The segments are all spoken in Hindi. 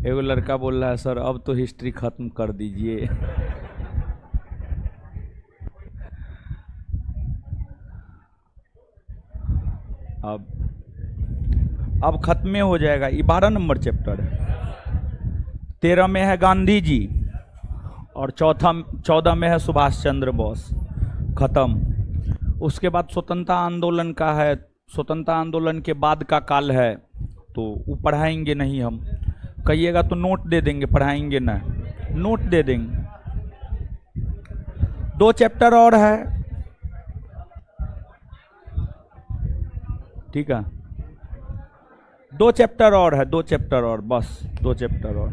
एगो लड़का बोल रहा है सर अब तो हिस्ट्री खत्म कर दीजिए। अब खत्म हो जाएगा। ये 12 नंबर चैप्टर है। 13 में है गांधी जी और 14 में है सुभाष चंद्र बोस। खत्म। उसके बाद स्वतंत्रता आंदोलन का है। स्वतंत्रता आंदोलन के बाद का काल है, तो वो पढ़ाएंगे नहीं हम। कहिएगा तो नोट दे देंगे, पढ़ाएंगे ना, नोट दे देंगे। 2 चैप्टर और है, ठीक है। 2 चैप्टर और है, 2 चैप्टर और, बस 2 चैप्टर और।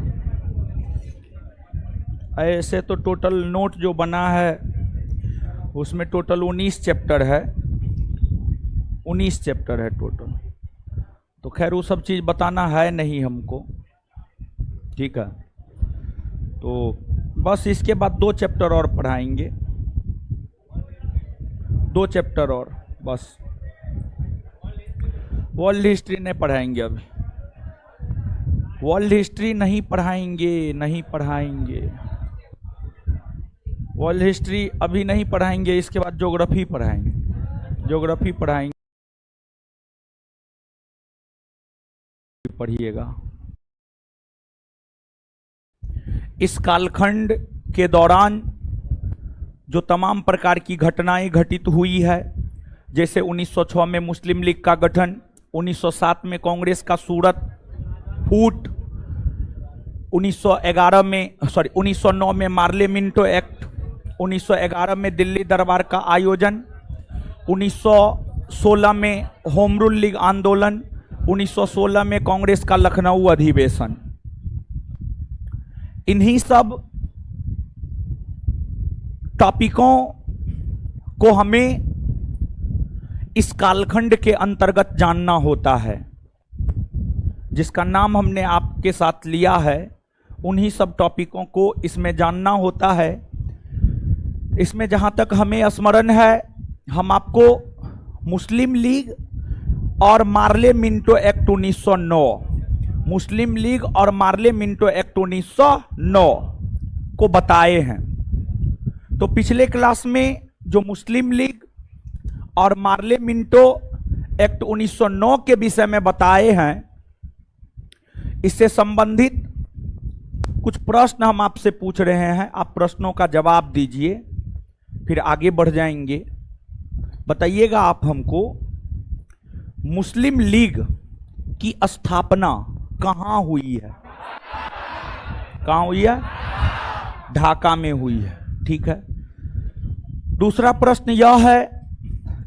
ऐसे तो टोटल नोट जो बना है उसमें टोटल 19 चैप्टर है। 19 चैप्टर है टोटल। तो खैर वो सब चीज़ बताना है नहीं हमको, ठीक है। तो बस इसके बाद 2 चैप्टर और पढ़ाएंगे, 2 चैप्टर और बस। वर्ल्ड हिस्ट्री नहीं पढ़ाएंगे अभी, वर्ल्ड हिस्ट्री नहीं पढ़ाएंगे, नहीं पढ़ाएंगे वर्ल्ड हिस्ट्री अभी नहीं पढ़ाएंगे। इसके बाद ज्योग्राफी पढ़ाएंगे, ज्योग्राफी पढ़ाएंगे, पढ़िएगा। इस कालखंड के दौरान जो तमाम प्रकार की घटनाएं घटित हुई है, जैसे 1906 में मुस्लिम लीग का गठन, 1907 में कांग्रेस का सूरत फूट, 1909 में मार्ले मिंटो एक्ट, 1911 में दिल्ली दरबार का आयोजन, 1916 में होम रूल लीग आंदोलन, 1916 में कांग्रेस का लखनऊ अधिवेशन। इन्हीं सब टॉपिकों को हमें इस कालखंड के अंतर्गत जानना होता है, जिसका नाम हमने आपके साथ लिया है। उन्हीं सब टॉपिकों को इसमें जानना होता है। इसमें जहाँ तक हमें स्मरण है, हम आपको मुस्लिम लीग और मार्ले मिंटो एक्ट 1909, मुस्लिम लीग और मार्ले मिंटो एक्ट 1909 को बताए हैं। तो पिछले क्लास में जो मुस्लिम लीग और मार्ले मिंटो एक्ट 1909 के विषय में बताए हैं, इससे संबंधित कुछ प्रश्न हम आपसे पूछ रहे हैं। आप प्रश्नों का जवाब दीजिए, फिर आगे बढ़ जाएंगे। बताइएगा आप हमको, मुस्लिम लीग की स्थापना कहाँ हुई है? कहाँ हुई है? ढाका में हुई है, ठीक है। दूसरा प्रश्न यह है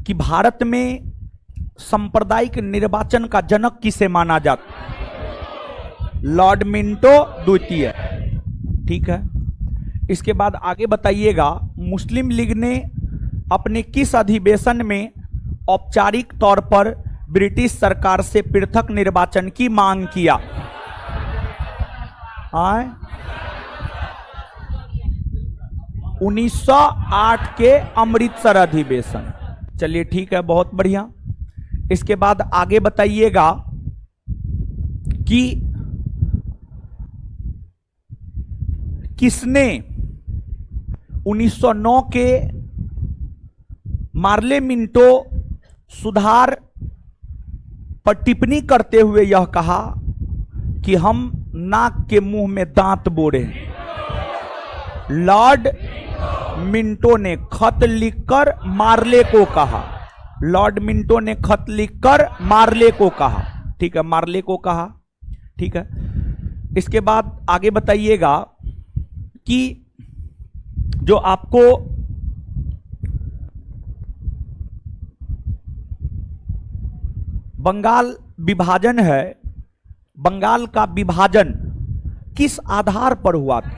कि भारत में सांप्रदायिक निर्वाचन का जनक किसे माना जाता? लॉर्ड मिंटो द्वितीय, ठीक है। इसके बाद आगे बताइएगा, मुस्लिम लीग ने अपने किस अधिवेशन में औपचारिक तौर पर ब्रिटिश सरकार से पृथक निर्वाचन की मांग किया? 1908 के अमृतसर अधिवेशन। चलिए ठीक है, बहुत बढ़िया। इसके बाद आगे बताइएगा कि किसने 1909 के मार्ले मिंटो सुधार पर टिप्पणी करते हुए यह कहा कि हम नाक के मुंह में दांत बोरे। लॉर्ड मिंटो ने खत लिखकर मार्ले को कहा, लॉर्ड मिंटो ने खत लिखकर मार्ले को कहा, ठीक है, मार्ले को कहा, ठीक है। इसके बाद आगे बताइएगा कि जो आपको बंगाल विभाजन है, बंगाल का विभाजन किस आधार पर हुआ था?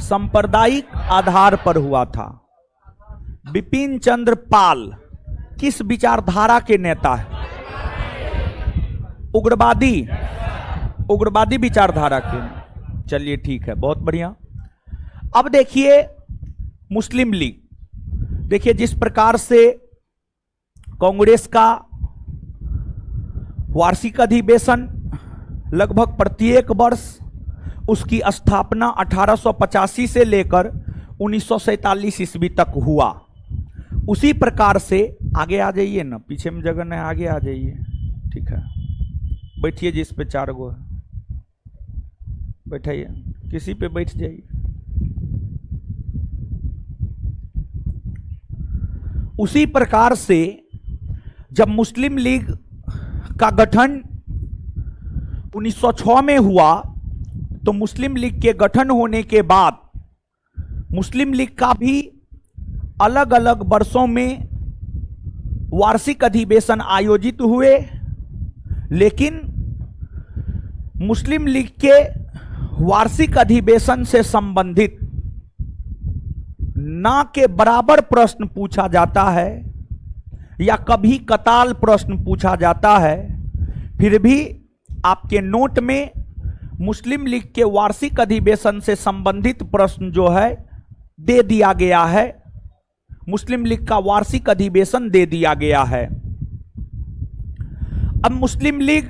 सांप्रदायिक आधार पर हुआ था। बिपिन चंद्र पाल किस विचारधारा के नेता है? उग्रवादी, उग्रवादी विचारधारा के। चलिए ठीक है, बहुत बढ़िया। अब देखिए मुस्लिम लीग, देखिए जिस प्रकार से कांग्रेस का वार्षिक अधिवेशन लगभग प्रत्येक वर्ष उसकी स्थापना 1885 से लेकर 1947 ईस्वी तक हुआ। उसी प्रकार से आगे आ जाइए ना, पीछे में जगह नहीं, आगे आ जाइए। ठीक है, बैठिए जिस पे 4 गो है, बैठाइए, किसी पे बैठ जाइए। उसी प्रकार से जब मुस्लिम लीग का गठन 1906 में हुआ, तो मुस्लिम लीग के गठन होने के बाद मुस्लिम लीग का भी अलग अलग वर्षों में वार्षिक अधिवेशन आयोजित हुए, लेकिन मुस्लिम लीग के वार्षिक अधिवेशन से संबंधित ना के बराबर प्रश्न पूछा जाता है या कभी कताल प्रश्न पूछा जाता है, फिर भी आपके नोट में मुस्लिम लीग के वार्षिक अधिवेशन से संबंधित प्रश्न जो है दे दिया गया है। मुस्लिम लीग का वार्षिक अधिवेशन दे दिया गया है। अब मुस्लिम लीग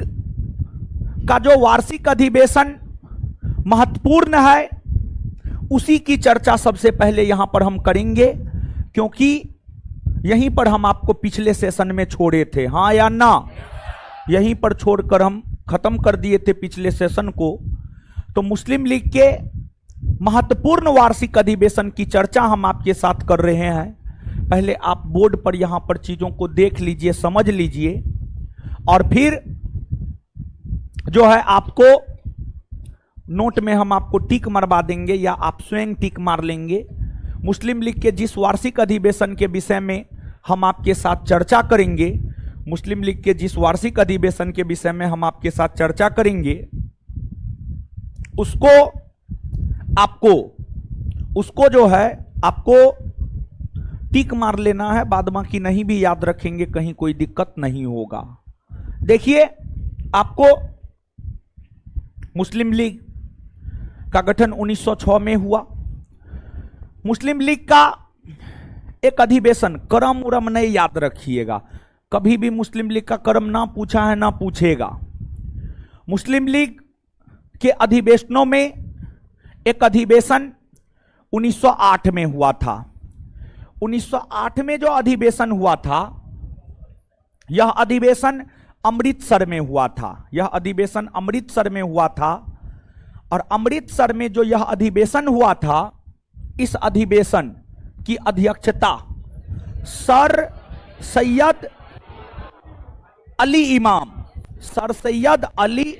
का जो वार्षिक अधिवेशन महत्वपूर्ण है, उसी की चर्चा सबसे पहले यहां पर हम करेंगे, क्योंकि यहीं पर हम आपको पिछले सेशन में छोड़े थे, हाँ या ना? यहीं पर छोड़कर हम खत्म कर दिए थे पिछले सेशन को। तो मुस्लिम लीग के महत्वपूर्ण वार्षिक अधिवेशन की चर्चा हम आपके साथ कर रहे हैं। पहले आप बोर्ड पर यहां पर चीजों को देख लीजिए, समझ लीजिए, और फिर जो है आपको नोट में हम आपको टिक मरवा देंगे या आप स्वयं टिक मार लेंगे। मुस्लिम लीग के जिस वार्षिक अधिवेशन के विषय में हम आपके साथ चर्चा करेंगे, मुस्लिम लीग के जिस वार्षिक अधिवेशन के विषय में हम आपके साथ चर्चा करेंगे, उसको जो है आपको टिक मार लेना है, बाद बाकी नहीं भी याद रखेंगे, कहीं कोई दिक्कत नहीं होगा। देखिए, आपको मुस्लिम लीग का गठन 1906 में हुआ। मुस्लिम लीग का एक अधिवेशन, क्रम उरम नहीं याद रखिएगा, कभी भी मुस्लिम लीग का क्रम ना पूछा है ना पूछेगा। मुस्लिम लीग के अधिवेशनों में एक अधिवेशन 1908 में हुआ था। 1908 में जो अधिवेशन हुआ था, यह अधिवेशन अमृतसर में हुआ था। यह अधिवेशन अमृतसर में हुआ था, और अमृतसर में जो यह अधिवेशन हुआ था, इस अधिवेशन की अध्यक्षता सर सैयद अली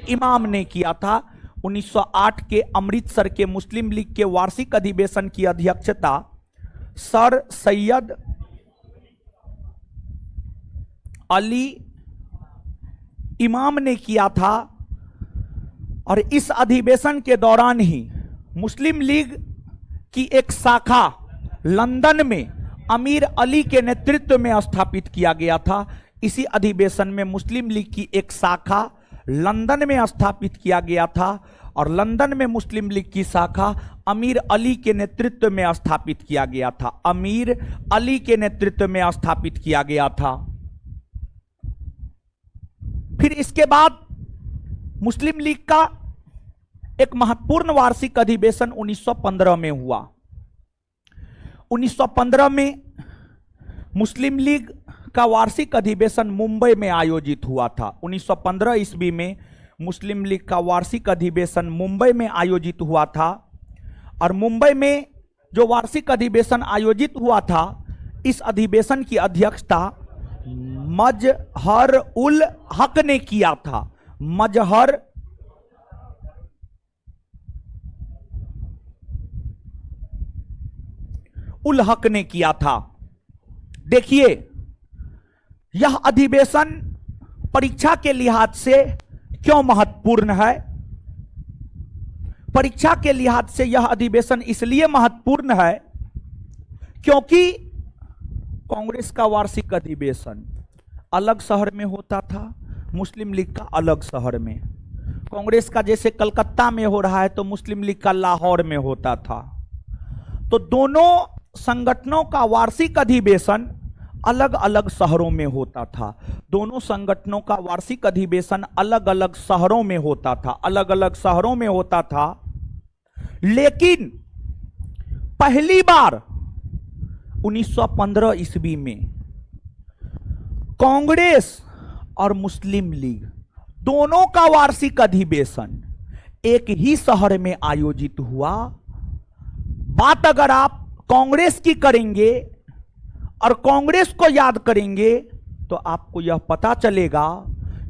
इमाम ने किया था। 1908 के अमृतसर के मुस्लिम लीग के वार्षिक अधिवेशन की अध्यक्षता सर सैयद अली इमाम ने किया था, और इस अधिवेशन के दौरान ही मुस्लिम लीग की एक शाखा लंदन में अमीर अली के नेतृत्व में स्थापित किया गया था। इसी अधिवेशन में मुस्लिम लीग की एक शाखा लंदन में स्थापित किया गया था, और लंदन में मुस्लिम लीग की शाखा अमीर अली के नेतृत्व में स्थापित किया गया था। अमीर अली के नेतृत्व में स्थापित किया गया था। फिर इसके बाद मुस्लिम लीग का एक महत्वपूर्ण वार्षिक अधिवेशन 1915 में हुआ। 1915 में मुस्लिम लीग का वार्षिक अधिवेशन मुंबई में आयोजित हुआ था। 1915 ईस्वी में मुस्लिम लीग का वार्षिक अधिवेशन मुंबई में आयोजित हुआ था, और मुंबई में जो वार्षिक अधिवेशन आयोजित हुआ था, इस अधिवेशन की अध्यक्षता मजहर उल हक ने किया था। मजहर उल हक ने किया था। देखिए, यह अधिवेशन परीक्षा के लिहाज से क्यों महत्वपूर्ण है? परीक्षा के लिहाज से यह अधिवेशन इसलिए महत्वपूर्ण है क्योंकि कांग्रेस का वार्षिक अधिवेशन अलग शहर में होता था, मुस्लिम लीग का अलग शहर में। कांग्रेस का जैसे कलकत्ता में हो रहा है, तो मुस्लिम लीग का लाहौर में होता था। तो दोनों संगठनों का वार्षिक अधिवेशन अलग अलग शहरों में होता था। दोनों संगठनों का वार्षिक अधिवेशन अलग अलग शहरों में होता था, अलग अलग शहरों में होता था। लेकिन पहली बार 1915 ईस्वी में कांग्रेस और मुस्लिम लीग दोनों का वार्षिक अधिवेशन एक ही शहर में आयोजित हुआ। बात अगर आप कांग्रेस की करेंगे और कांग्रेस को याद करेंगे तो आपको यह पता चलेगा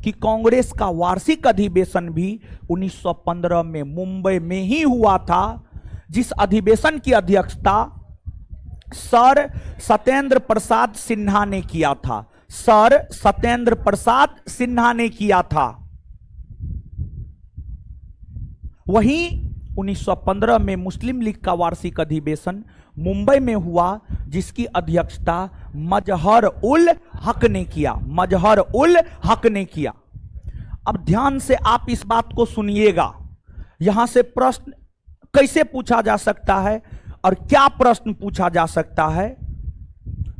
कि कांग्रेस का वार्षिक अधिवेशन भी 1915 में मुंबई में ही हुआ था, जिस अधिवेशन की अध्यक्षता सर सत्येंद्र प्रसाद सिन्हा ने किया था। सर सत्येंद्र प्रसाद सिन्हा ने किया था। वहीं 1915 में मुस्लिम लीग का वार्षिक अधिवेशन मुंबई में हुआ, जिसकी अध्यक्षता मजहर उल हक ने किया। मजहर उल हक ने किया। अब ध्यान से आप इस बात को सुनिएगा। यहां से प्रश्न कैसे पूछा जा सकता है और क्या प्रश्न पूछा जा सकता है।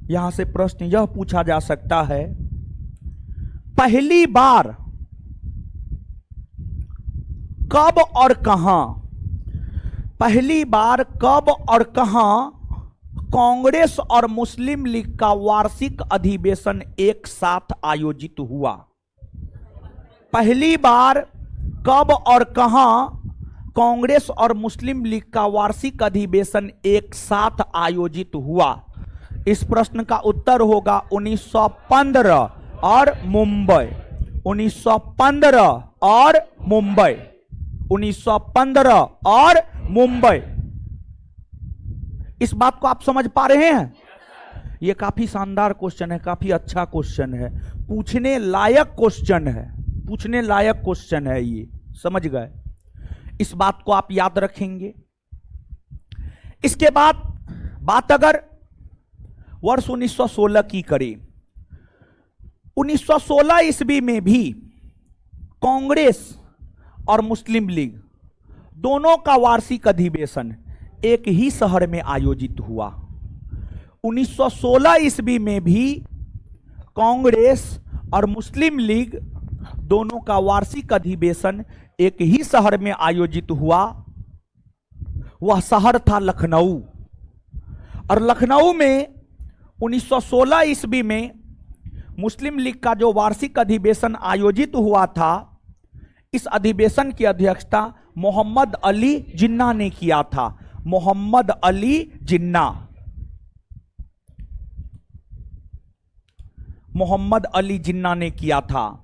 यहां से प्रश्न यह पूछा जा सकता है, पहली बार कब और कहां, पहली बार कब और कहां कांग्रेस और मुस्लिम लीग का वार्षिक अधिवेशन एक साथ आयोजित हुआ। पहली बार कब और कहां कांग्रेस और मुस्लिम लीग का वार्षिक अधिवेशन एक साथ आयोजित हुआ। इस प्रश्न का उत्तर होगा 1915 और मुंबई। 1915 और मुंबई। 1915 और मुंबई। इस बात को आप समझ पा रहे हैं? यह काफी शानदार क्वेश्चन है, काफी अच्छा क्वेश्चन है, पूछने लायक क्वेश्चन है, पूछने लायक क्वेश्चन है ये, समझ गए? इस बात को आप याद रखेंगे। इसके बाद बात अगर वर्ष 1916 की करें, 1916 ईस्वी में भी कांग्रेस और मुस्लिम लीग दोनों का वार्षिक अधिवेशन एक ही शहर में आयोजित हुआ। 1916 ईस्वी में भी कांग्रेस और मुस्लिम लीग दोनों का वार्षिक अधिवेशन एक ही शहर में आयोजित हुआ। वह शहर था लखनऊ। और लखनऊ में 1916 ईस्वी में मुस्लिम लीग का जो वार्षिक अधिवेशन आयोजित हुआ था, इस अधिवेशन की अध्यक्षता मोहम्मद अली जिन्ना ने किया था। मोहम्मद अली जिन्ना। मोहम्मद अली जिन्ना ने किया था।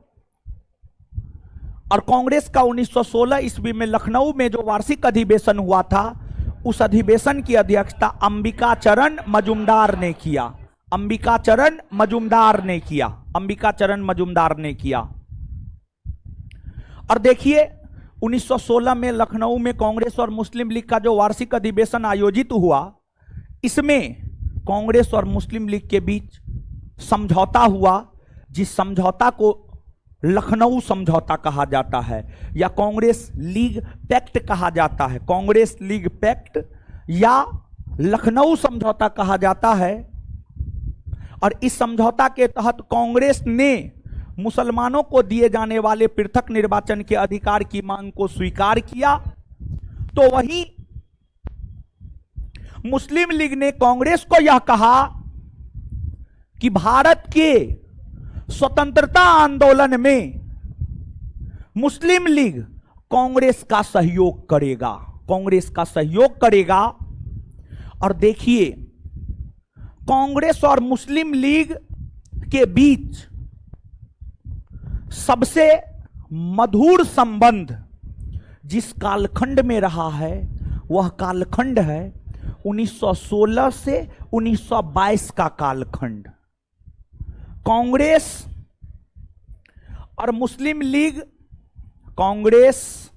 और कांग्रेस का 1916 ईस्वी में लखनऊ में जो वार्षिक अधिवेशन हुआ था, उस अधिवेशन की अध्यक्षता अंबिका चरण मजुमदार ने किया। अंबिका चरण मजुमदार ने किया। अंबिका चरण मजुमदार ने किया। और देखिए 1916 में लखनऊ में कांग्रेस और मुस्लिम लीग का जो वार्षिक अधिवेशन आयोजित हुआ, इसमें कांग्रेस और मुस्लिम लीग के बीच समझौता हुआ, जिस समझौता को लखनऊ समझौता कहा जाता है या कांग्रेस लीग पैक्ट कहा जाता है। कांग्रेस लीग पैक्ट या लखनऊ समझौता कहा जाता है। और इस समझौता के तहत कांग्रेस ने मुसलमानों को दिए जाने वाले पृथक निर्वाचन के अधिकार की मांग को स्वीकार किया, तो वहीं मुस्लिम लीग ने कांग्रेस को यह कहा कि भारत के स्वतंत्रता आंदोलन में मुस्लिम लीग कांग्रेस का सहयोग करेगा। कांग्रेस का सहयोग करेगा। और देखिए, कांग्रेस और मुस्लिम लीग के बीच सबसे मधुर संबंध जिस कालखंड में रहा है, वह कालखंड है 1916 से 1922 का कालखंड। कांग्रेस और मुस्लिम लीग, कांग्रेस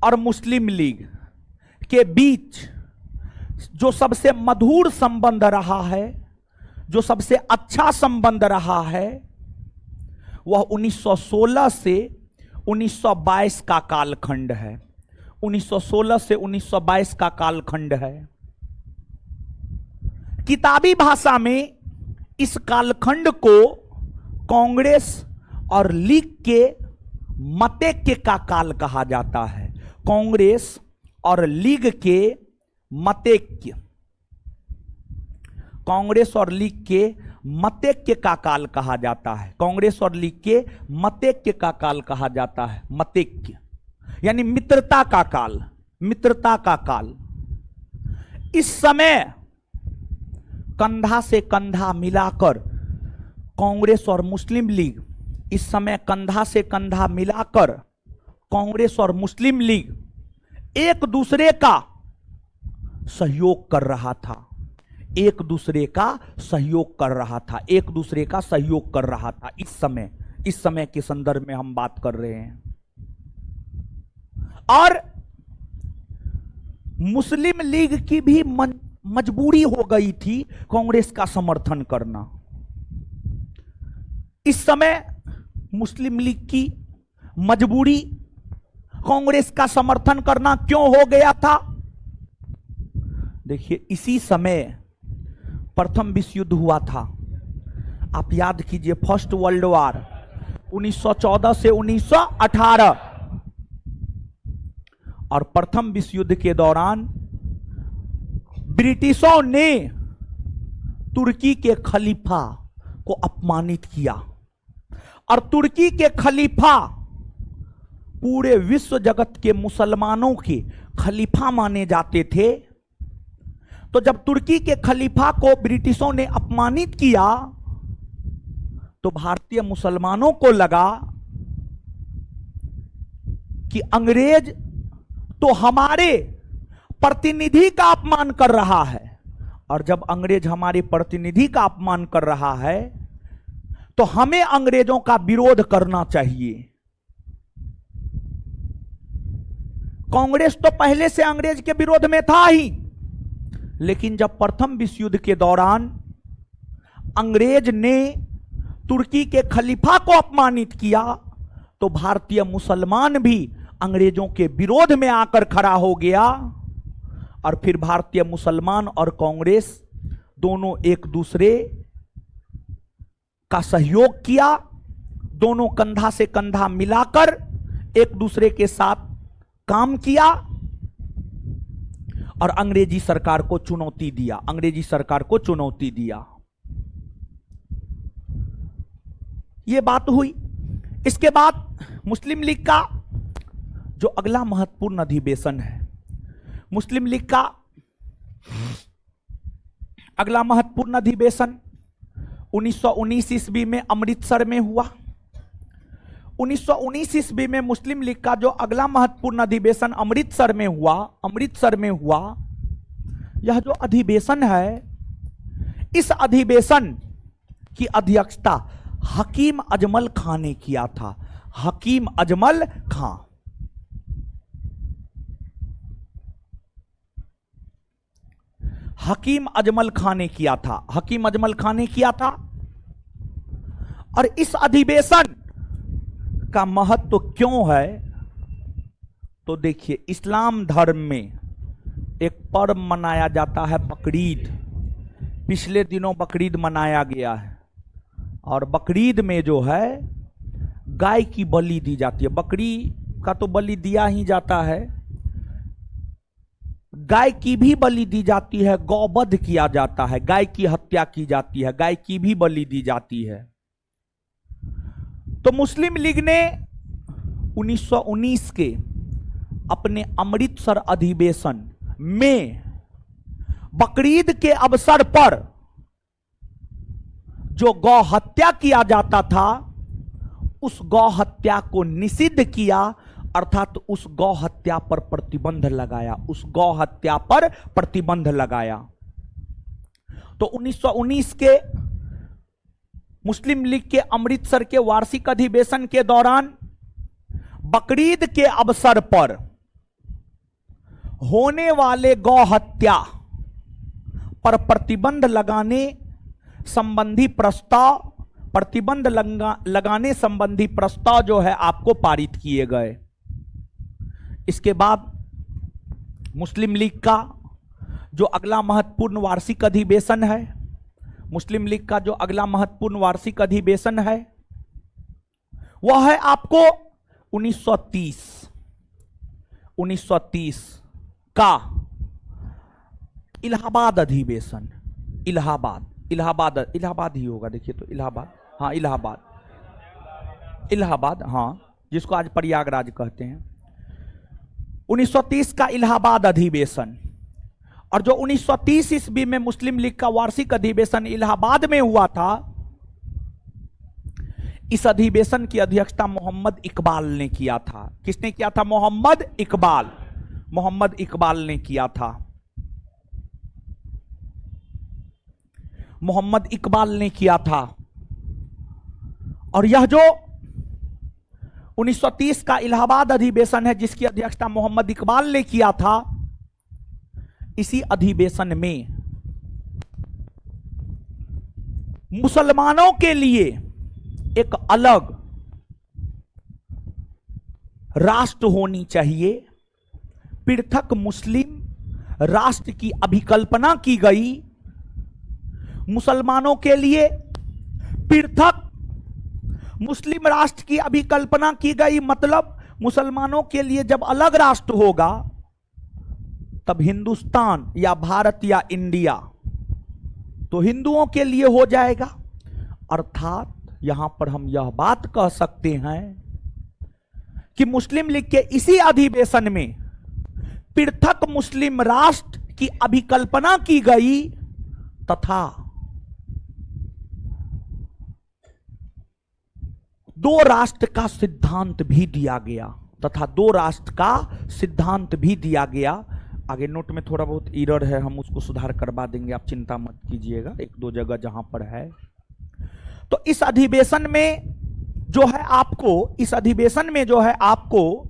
और मुस्लिम लीग के बीच जो सबसे मधुर संबंध रहा है, जो सबसे अच्छा संबंध रहा है, वह 1916 से 1922 का कालखंड है। 1916 से 1922 का कालखंड है। किताबी भाषा में इस कालखंड को कांग्रेस और लीग के मतैक्य का काल कहा जाता है। कांग्रेस और लीग के मतैक्य, कांग्रेस और लीग के मतैक्य का काल कहा जाता है। कांग्रेस और लीग के मतैक्य का काल कहा जाता है। मतैक्य यानी मित्रता का काल, मित्रता का काल। इस समय कंधा से कंधा मिलाकर कांग्रेस और मुस्लिम लीग, इस समय कंधा से कंधा मिलाकर कांग्रेस और मुस्लिम लीग एक दूसरे का सहयोग कर रहा था, एक दूसरे का सहयोग कर रहा था, एक दूसरे का सहयोग कर रहा था। इस समय के संदर्भ में हम बात कर रहे हैं। और मुस्लिम लीग की भी मजबूरी हो गई थी कांग्रेस का समर्थन करना। इस समय मुस्लिम लीग की मजबूरी कांग्रेस का समर्थन करना क्यों हो गया था? देखिए, इसी समय प्रथम विश्व युद्ध हुआ था। आप याद कीजिए, फर्स्ट वर्ल्ड वॉर 1914 से 1918। और प्रथम विश्व युद्ध के दौरान ब्रिटिशों ने तुर्की के खलीफा को अपमानित किया। और तुर्की के खलीफा पूरे विश्व जगत के मुसलमानों के खलीफा माने जाते थे। तो जब तुर्की के खलीफा को ब्रिटिशों ने अपमानित किया तो भारतीय मुसलमानों को लगा कि अंग्रेज तो हमारे प्रतिनिधि का अपमान कर रहा है। और जब अंग्रेज हमारे प्रतिनिधि का अपमान कर रहा है तो हमें अंग्रेजों का विरोध करना चाहिए। कांग्रेस तो पहले से अंग्रेज के विरोध में था ही, लेकिन जब प्रथम विश्व युद्ध के दौरान अंग्रेज ने तुर्की के खलीफा को अपमानित किया तो भारतीय मुसलमान भी अंग्रेजों के विरोध में आकर खड़ा हो गया। और फिर भारतीय मुसलमान और कांग्रेस दोनों एक दूसरे का सहयोग किया। दोनों कंधा से कंधा मिलाकर एक दूसरे के साथ काम किया और अंग्रेजी सरकार को चुनौती दिया, अंग्रेजी सरकार को चुनौती दिया। यह बात हुई। इसके बाद मुस्लिम लीग का जो अगला महत्वपूर्ण अधिवेशन है, मुस्लिम लीग का अगला महत्वपूर्ण अधिवेशन 1919 ईस्वी में अमृतसर में हुआ। 1919 ईस्वी में मुस्लिम लीग का जो अगला महत्वपूर्ण अधिवेशन अमृतसर में हुआ, यह जो अधिवेशन है, इस अधिवेशन की अध्यक्षता हकीम अजमल खां ने किया था। हकीम अजमल खां। हकीम अजमल खां ने किया था, हकीम अजमल खां ने किया था। और इस अधिवेशन का महत्व क्यों है? तो देखिए, इस्लाम धर्म में एक पर्व मनाया जाता है बकरीद। पिछले दिनों बकरीद मनाया गया है और बकरीद में जो है गाय की बलि दी जाती है। बकरी का तो बलि दिया ही जाता है, गाय की भी बलि दी जाती है, गौवध किया जाता है, गाय की हत्या की जाती है, गाय की भी बलि दी जाती है। तो मुस्लिम लीग ने 1919 के अपने अमृतसर अधिवेशन में बकरीद के अवसर पर जो गौ हत्या किया जाता था, उस गौ हत्या को निषिद्ध किया, अर्थात उस गौ हत्या पर प्रतिबंध लगाया, उस गौ हत्या पर प्रतिबंध लगाया। तो 1919 के मुस्लिम लीग के अमृतसर के वार्षिक अधिवेशन के दौरान बकरीद के अवसर पर होने वाले गौ हत्या पर प्रतिबंध लगाने संबंधी प्रस्ताव, प्रतिबंध लगाने संबंधी प्रस्ताव जो है आपको पारित किए गए। इसके बाद मुस्लिम लीग का जो अगला महत्वपूर्ण वार्षिक अधिवेशन है, मुस्लिम लीग का जो अगला महत्वपूर्ण वार्षिक अधिवेशन है, वह है आपको 1930 का इलाहाबाद अधिवेशन। इलाहाबाद ही होगा, देखिए तो इलाहाबाद, हाँ इलाहाबाद, हाँ, जिसको आज प्रयागराज कहते हैं। 1930 का इलाहाबाद अधिवेशन, और जो 1930 ईस्वी में मुस्लिम लीग का वार्षिक अधिवेशन इलाहाबाद में हुआ था, इस अधिवेशन की अध्यक्षता मोहम्मद इकबाल ने किया था। किसने किया था? मोहम्मद इकबाल ने किया था। मोहम्मद इकबाल ने किया था। और यह जो 1930 का इलाहाबाद अधिवेशन है, जिसकी अध्यक्षता मोहम्मद इकबाल ने किया था, इसी अधिवेशन में मुसलमानों के लिए एक अलग राष्ट्र होनी चाहिए, पृथक मुस्लिम राष्ट्र की अभिकल्पना की गई। मुसलमानों के लिए पृथक मुस्लिम राष्ट्र की अभिकल्पना की गई, मतलब मुसलमानों के लिए जब अलग राष्ट्र होगा तब हिंदुस्तान या भारत या इंडिया तो हिंदुओं के लिए हो जाएगा। अर्थात यहां पर हम यह बात कह सकते हैं कि मुस्लिम लीग के इसी अधिवेशन में पृथक मुस्लिम राष्ट्र की अभिकल्पना की गई तथा दो राष्ट्र का सिद्धांत भी दिया गया। आगे नोट में थोड़ा बहुत एरर है, हम उसको सुधार करवा देंगे, आप चिंता मत कीजिएगा, एक दो जगह जहां पर है। तो इस अधिवेशन में जो है आपको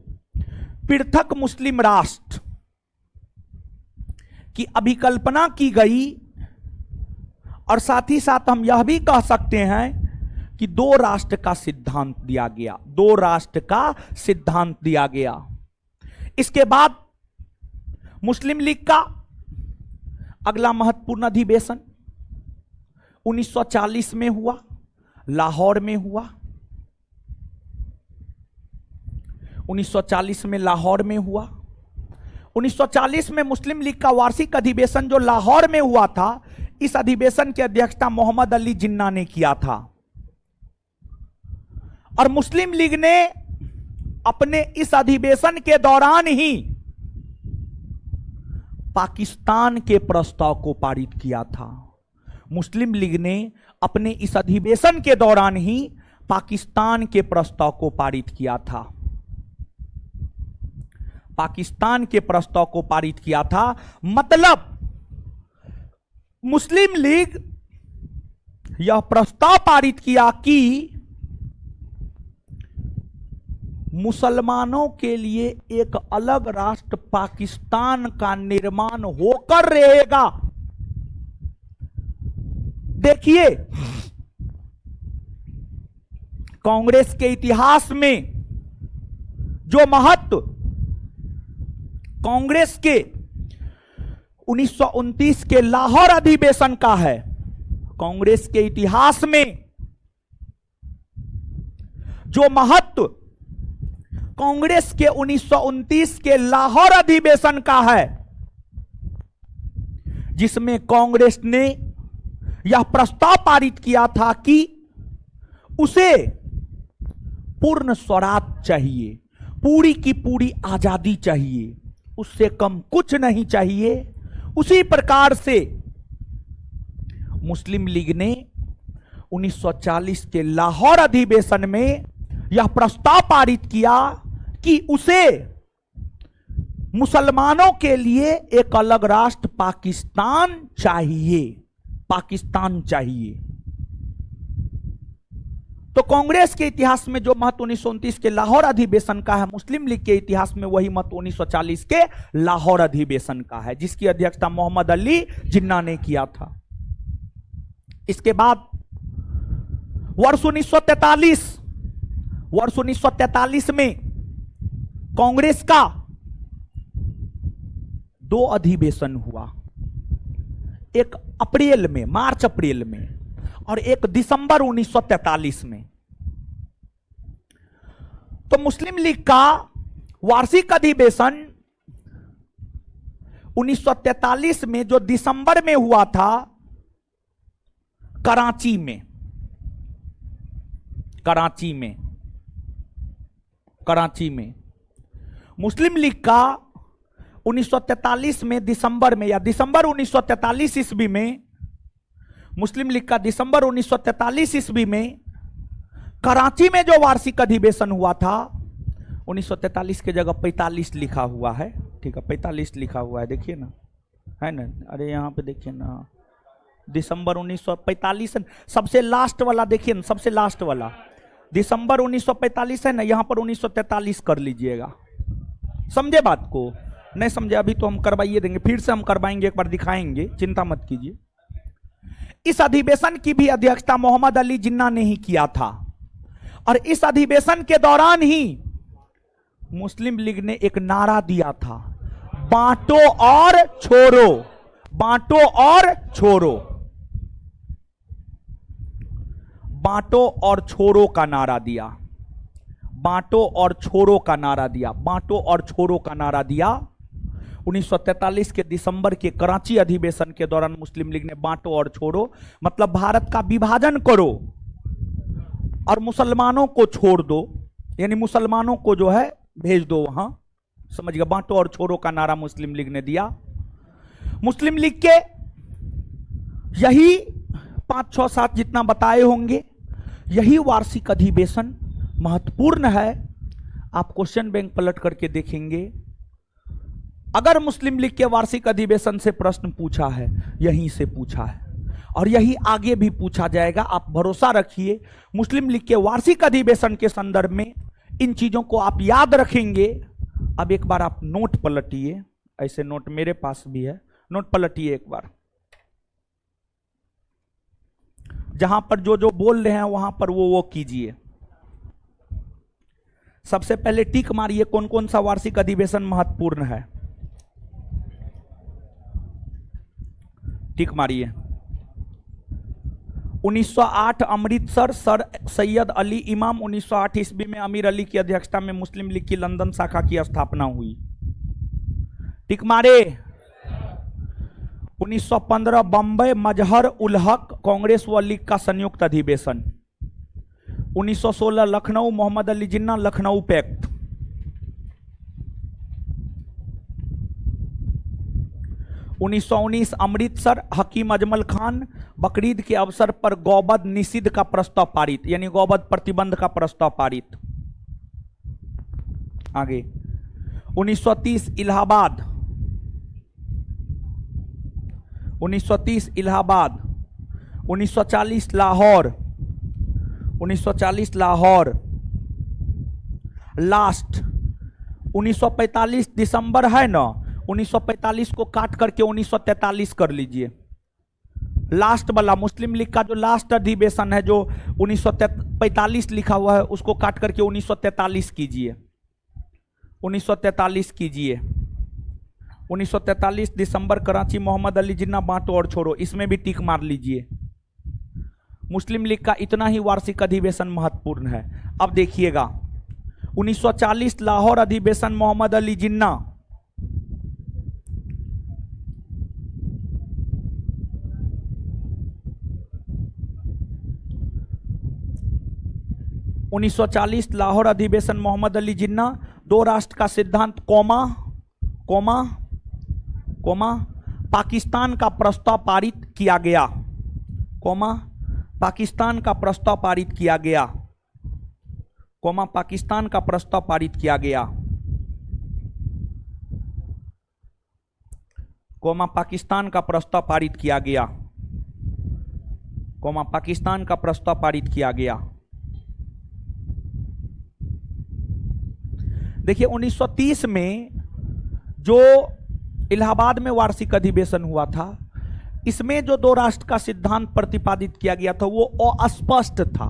पृथक मुस्लिम राष्ट्र की अभिकल्पना की गई, और साथ ही साथ हम यह भी कह सकते हैं कि दो राष्ट्र का सिद्धांत दिया गया। इसके बाद मुस्लिम लीग का अगला महत्वपूर्ण अधिवेशन 1940 में हुआ, लाहौर में हुआ। 1940 में लाहौर में हुआ। 1940 में मुस्लिम लीग का वार्षिक अधिवेशन जो लाहौर में हुआ था, इस अधिवेशन की अध्यक्षता मोहम्मद अली जिन्ना ने किया था। और मुस्लिम लीग ने अपने इस अधिवेशन के दौरान ही पाकिस्तान के प्रस्ताव को पारित किया था। मुस्लिम लीग ने अपने इस अधिवेशन के दौरान ही पाकिस्तान के प्रस्ताव को पारित किया था। मतलब मुस्लिम लीग यह प्रस्ताव पारित किया कि मुसलमानों के लिए एक अलग राष्ट्र पाकिस्तान का निर्माण होकर रहेगा। देखिए, कांग्रेस के इतिहास में जो महत्व कांग्रेस के 1929 के लाहौर अधिवेशन का है, कांग्रेस के इतिहास में जो महत्व कांग्रेस के 1929 के लाहौर अधिवेशन का है, जिसमें कांग्रेस ने यह प्रस्ताव पारित किया था कि उसे पूर्ण स्वराज चाहिए, पूरी की पूरी आजादी चाहिए, उससे कम कुछ नहीं चाहिए। उसी प्रकार से मुस्लिम लीग ने 1940 के लाहौर अधिवेशन में यह प्रस्ताव पारित किया कि उसे मुसलमानों के लिए एक अलग राष्ट्र पाकिस्तान चाहिए। तो कांग्रेस के इतिहास में जो महत्व 1929 के लाहौर अधिवेशन का है, मुस्लिम लीग के इतिहास में वही महत्व 1940 के लाहौर अधिवेशन का है, जिसकी अध्यक्षता मोहम्मद अली जिन्ना ने किया था। इसके बाद वर्ष 1943 में कांग्रेस का दो अधिवेशन हुआ। एक अप्रैल में, मार्च अप्रैल में, और एक दिसंबर 1943 में। तो मुस्लिम लीग का वार्षिक अधिवेशन 1943 में जो दिसंबर में हुआ था कराची में, कराची में मुस्लिम लीग का 1943 में दिसंबर में, या दिसंबर 1943 ईस्वी में, मुस्लिम लीग का दिसंबर 1943 ईस्वी में कराची में जो वार्षिक अधिवेशन हुआ था, 1943 के जगह 45 लिखा हुआ है, ठीक है, 45 लिखा हुआ है, देखिए ना, है ना, अरे यहाँ पे देखिए ना, दिसंबर 1945 सबसे लास्ट वाला देखिए ना, सबसे लास्ट वाला दिसंबर 1945 है ना, यहां पर 1943 कर लीजिएगा। समझे बात को? नहीं समझे अभी तो हम करवाइए देंगे, फिर से हम करवाएंगे, एक बार दिखाएंगे, चिंता मत कीजिए। इस अधिवेशन की भी अध्यक्षता मोहम्मद अली जिन्ना ने ही किया था, और इस अधिवेशन के दौरान ही मुस्लिम लीग ने एक नारा दिया था, बांटो और छोड़ो, बांटो और छोड़ो, बांटो और छोड़ो का नारा दिया, बांटो और छोड़ो का नारा दिया, बांटो और छोड़ो का नारा दिया। 1943 के दिसंबर के कराची अधिवेशन के दौरान मुस्लिम लीग ने बांटो और छोड़ो मतलब भारत का विभाजन करो और मुसलमानों को छोड़ दो, यानी मुसलमानों को जो है भेज दो वहां, समझ गया, बांटो और छोड़ो का नारा मुस्लिम लीग ने दिया। मुस्लिम लीग के यही 5, 6, 7 जितना बताए होंगे, यही वार्षिक अधिवेशन महत्वपूर्ण है। आप क्वेश्चन बैंक पलट करके देखेंगे, अगर मुस्लिम लीग के वार्षिक अधिवेशन से प्रश्न पूछा है, यहीं से पूछा है और यही आगे भी पूछा जाएगा। आप भरोसा रखिए, मुस्लिम लीग के वार्षिक अधिवेशन के संदर्भ में इन चीजों को आप याद रखेंगे। अब एक बार आप नोट पलटिए, ऐसे नोट मेरे पास भी है, नोट पलटिए एक बार, जहां पर जो जो बोल रहे हैं वहां पर वो कीजिए। सबसे पहले टिक मारिए, कौन कौन सा वार्षिक अधिवेशन महत्वपूर्ण है, टिक मारिए। 1908 अमृतसर, सर सैयद अली इमाम। 1908 ईस्वी में अमीर अली की अध्यक्षता में मुस्लिम लीग की लंदन शाखा की स्थापना हुई, टिक मारे। 1915 बंबई मजहर उल हक कांग्रेस व लीग का संयुक्त अधिवेशन। 1916 लखनऊ मोहम्मद अली जिन्ना लखनऊ पैक्ट। 1919 अमृतसर हकीम अजमल खान बकरीद के अवसर पर गौवध निषिद्ध का प्रस्ताव पारित, यानी गौवध प्रतिबंध का प्रस्ताव पारित। आगे 1930 इलाहाबाद, 1930 इलाहाबाद। 1940 लाहौर, 1940 लाहौर लास्ट। 1945 दिसंबर है ना, 1945 को काट करके 1943 कर लीजिए, लास्ट वाला मुस्लिम लीग का जो लास्ट अधिवेशन है, जो 1945 लिखा हुआ है, उसको काट करके 1943 कीजिए, 1943 कीजिए। 1943 दिसंबर कराची मोहम्मद अली जिन्ना बांटो और छोड़ो, इसमें भी टिक मार लीजिए। मुस्लिम लीग का इतना ही वार्षिक अधिवेशन महत्वपूर्ण है। अब देखिएगा 1940 लाहौर अधिवेशन मोहम्मद अली जिन्ना। 1940 लाहौर अधिवेशन मोहम्मद अली जिन्ना। दो राष्ट्र का सिद्धांत कौमा कौमा कौमा पाकिस्तान का प्रस्ताव पारित किया गया, कौमा पाकिस्तान का प्रस्ताव पारित किया गया, कौमा पाकिस्तान का प्रस्ताव पारित किया गया, कौमा पाकिस्तान का प्रस्ताव पारित किया गया, कौमा पाकिस्तान का प्रस्ताव पारित किया गया। देखिए 1930 में जो इलाहाबाद में वार्षिक अधिवेशन हुआ था, इसमें जो दो राष्ट्र का सिद्धांत प्रतिपादित किया गया था वो अस्पष्ट था,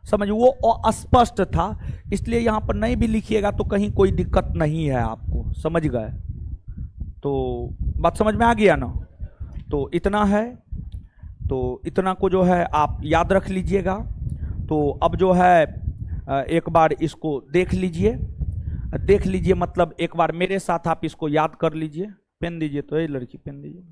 समझ, वो अस्पष्ट था, इसलिए यहां पर नहीं भी लिखिएगा तो कहीं कोई दिक्कत नहीं है आपको, समझ गए? तो बात समझ में आ गया ना? तो इतना है, तो इतना को जो है आप याद रख लीजिएगा। तो अब जो है एक बार इसको देख लीजिए, मतलब एक बार मेरे साथ आप इसको याद कर लीजिए। पेन दीजिए, तो ये लड़की पेन दीजिए।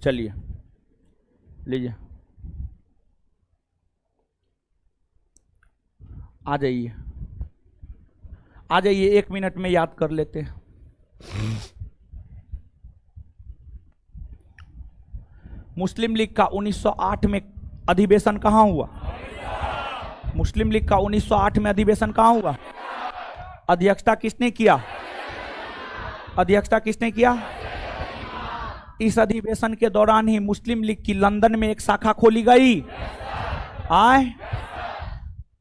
चलिए लीजिए, आ जाइए, एक मिनट में याद कर लेते हैं। मुस्लिम लीग का 1908 में अधिवेशन कहां हुआ? मुस्लिम लीग का 1908 में अधिवेशन कहां हुआ? अध्यक्षता किसने किया? इस अधिवेशन के दौरान ही मुस्लिम लीग की लंदन में एक शाखा खोली गई।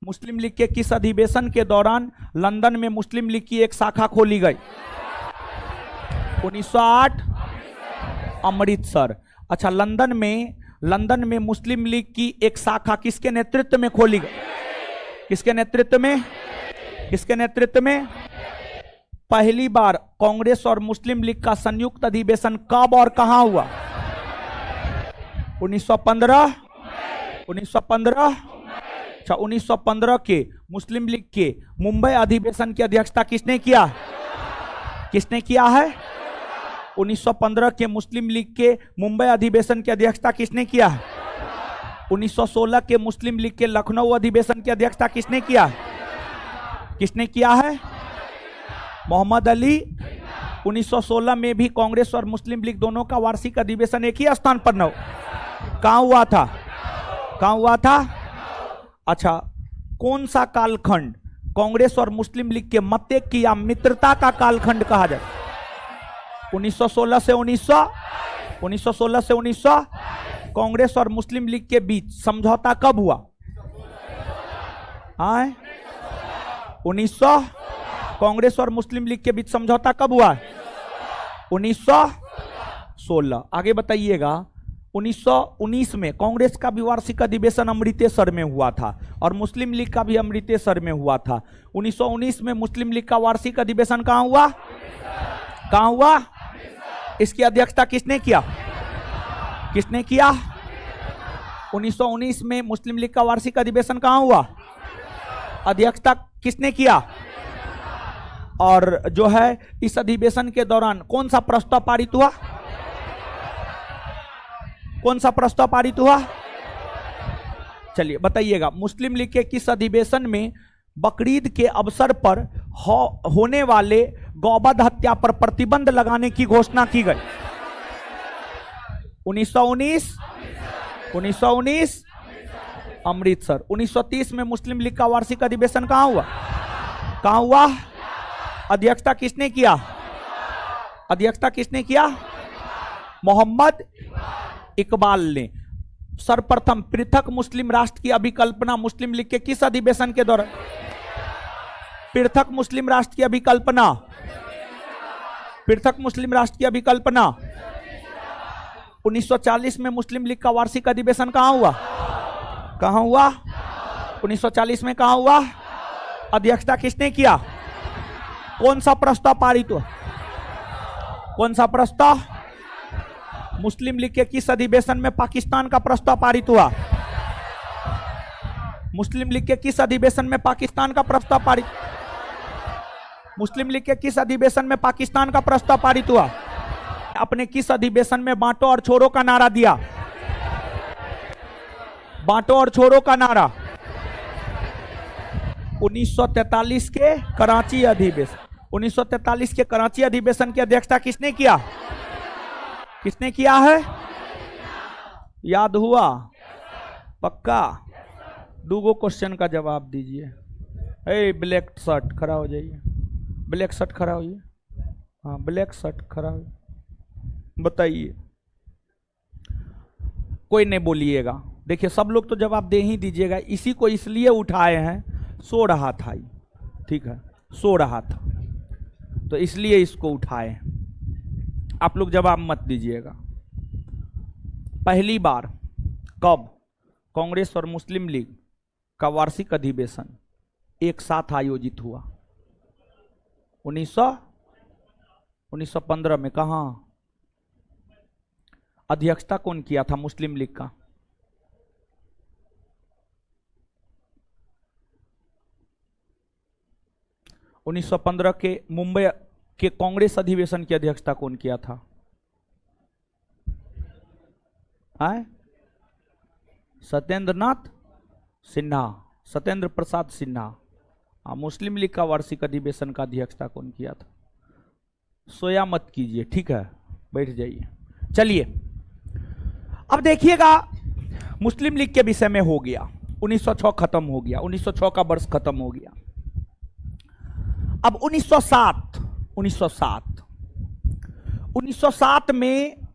मुस्लिम लीग के किस अधिवेशन के दौरान लंदन में मुस्लिम लीग की एक शाखा खोली गई? 1908 अमृतसर। अच्छा, लंदन में मुस्लिम लीग की एक शाखा किसके नेतृत्व में खोली गई? किसके नेतृत्व में? पहली बार कांग्रेस और मुस्लिम लीग का संयुक्त अधिवेशन कब और कहां हुआ? 1915। 1915। अच्छा, 1915 के मुस्लिम लीग के मुंबई अधिवेशन की अध्यक्षता किसने किया है? 1915 के मुस्लिम लीग के मुंबई अधिवेशन की अध्यक्षता किसने किया है? 1916 के मुस्लिम लीग के लखनऊ अधिवेशन की अध्यक्षता किसने किया है? मोहम्मद अली। 1916 में भी कांग्रेस और मुस्लिम लीग दोनों का वार्षिक अधिवेशन एक ही स्थान पर न कहां हुआ था? अच्छा, कौन सा कालखंड कांग्रेस और मुस्लिम लीग के मतैक्य की या मित्रता का कालखंड कहा जाए? 1916 से 1900 कांग्रेस और मुस्लिम लीग के बीच समझौता कब हुआ? 1900। कांग्रेस और मुस्लिम लीग के बीच समझौता कब हुआ? 1916। आगे बताइएगा। 1919 में कांग्रेस का भी वार्षिक अधिवेशन अमृतसर में हुआ था और मुस्लिम लीग का भी अमृतसर में हुआ था। 1919 में मुस्लिम लीग का वार्षिक अधिवेशन कहां हुआ? इसकी अध्यक्षता किसने किया? 1919 में मुस्लिम लीग का वार्षिक अधिवेशन कहां हुआ? अध्यक्षता किसने किया? और जो है इस अधिवेशन के दौरान कौन सा प्रस्ताव पारित हुआ? चलिए बताइएगा। मुस्लिम लीग के किस अधिवेशन में बकरीद के अवसर पर होने वाले गौवध हत्या पर प्रतिबंध लगाने की घोषणा की गई? 1919 अमृतसर। 1930 में मुस्लिम लीग का वार्षिक अधिवेशन कहां हुआ? अध्यक्षता किसने किया? मोहम्मद इकबाल ने। सर्वप्रथम पृथक मुस्लिम राष्ट्र की अभिकल्पना मुस्लिम लीग के किस अधिवेशन के दौरान? पृथक मुस्लिम राष्ट्र की अभिकल्पना 1940 में मुस्लिम लीग का वार्षिक अधिवेशन कहां हुआ? 1940 में कहां हुआ? अध्यक्षता किसने किया? कौन सा प्रस्ताव पारित हुआ? मुस्लिम लीग के किस अधिवेशन में पाकिस्तान का प्रस्ताव पारित हुआ? मुस्लिम लीग के किस अधिवेशन में पाकिस्तान का प्रस्ताव पारित हुआ? अपने किस अधिवेशन में बांटो और छोड़ो का नारा दिया? 1943 के कराची अधिवेशन। 1943 के कराची अधिवेशन की अध्यक्षता किसने किया है? याद हुआ? पक्का? दूगो क्वेश्चन का जवाब दीजिए। ब्लैक शर्ट खड़ा हो जाइए। हाँ, ब्लैक शर्ट खड़ा हो। बताइए, कोई नहीं बोलिएगा। देखिए, सब लोग तो जवाब दे ही दीजिएगा। इसी को इसलिए उठाए हैं, सो रहा था। ठीक है, सो रहा था, तो इसलिए इसको उठाए। आप लोग जवाब मत दीजिएगा। पहली बार कब कांग्रेस और मुस्लिम लीग का वार्षिक अधिवेशन एक साथ आयोजित हुआ? 1915 में। कहां? अध्यक्षता कौन किया था मुस्लिम लीग का? उन्नीस सौ 15 के मुंबई के कांग्रेस अधिवेशन की अध्यक्षता कौन किया था? सत्येंद्र नाथ सिन्हा, सत्येंद्र प्रसाद सिन्हा। मुस्लिम लीग का वार्षिक अधिवेशन का अध्यक्षता कौन किया था? सोया मत कीजिए, ठीक है, बैठ जाइए। चलिए अब देखिएगा, मुस्लिम लीग के विषय में हो गया। 1906 खत्म हो गया, 1906 का वर्ष खत्म हो गया। अब 1907 में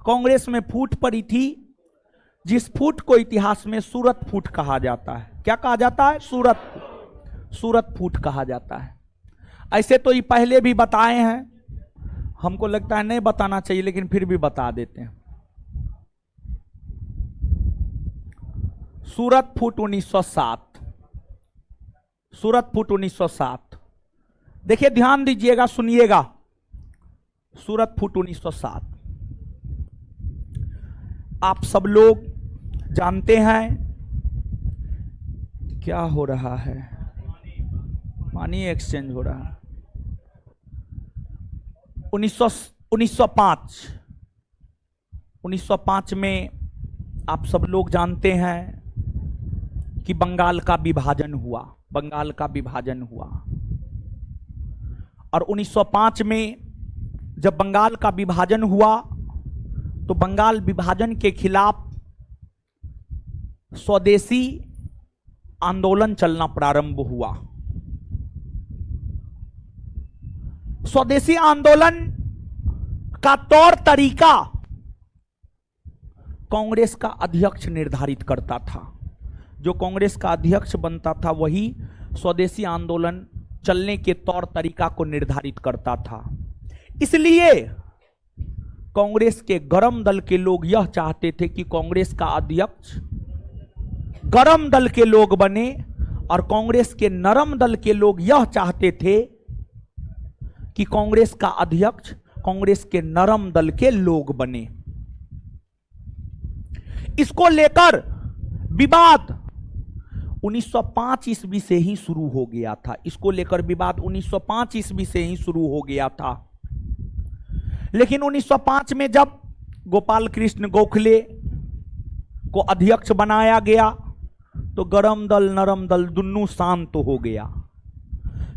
कांग्रेस में फूट पड़ी थी, जिस फूट को इतिहास में सूरत फूट कहा जाता है। क्या कहा जाता है? सूरत फूट कहा जाता है। ऐसे तो ये पहले भी बताए हैं, हमको लगता है नहीं बताना चाहिए, लेकिन फिर भी बता देते हैं। सूरत फूट 1907, सूरत फूट 1907। देखिए, ध्यान दीजिएगा, सुनिएगा। सूरत फूट 1907 आप सब लोग जानते हैं क्या हो रहा है? पानी एक्सचेंज हो रहा है। 1905 में आप सब लोग जानते हैं कि बंगाल का विभाजन हुआ, बंगाल का विभाजन हुआ। और 1905 में जब बंगाल का विभाजन हुआ तो बंगाल विभाजन के खिलाफ स्वदेशी आंदोलन चलना प्रारंभ हुआ। स्वदेशी आंदोलन का तौर तरीका कांग्रेस का अध्यक्ष निर्धारित करता था। जो कांग्रेस का अध्यक्ष बनता था वही स्वदेशी आंदोलन चलने के तौर तरीका को निर्धारित करता था। इसलिए कांग्रेस के गरम दल के लोग यह चाहते थे कि कांग्रेस का अध्यक्ष गरम दल के लोग बने, और कांग्रेस के नरम दल के लोग यह चाहते थे कि कांग्रेस का अध्यक्ष कांग्रेस के नरम दल के लोग बने। इसको लेकर विवाद 1905 ईस्वी से ही शुरू हो गया था। इसको लेकर विवाद 1905 ईस्वी से ही शुरू हो गया था। लेकिन 1905 में जब गोपाल कृष्ण गोखले को अध्यक्ष बनाया गया तो गरम दल नरम दल दोनों शांत हो गया,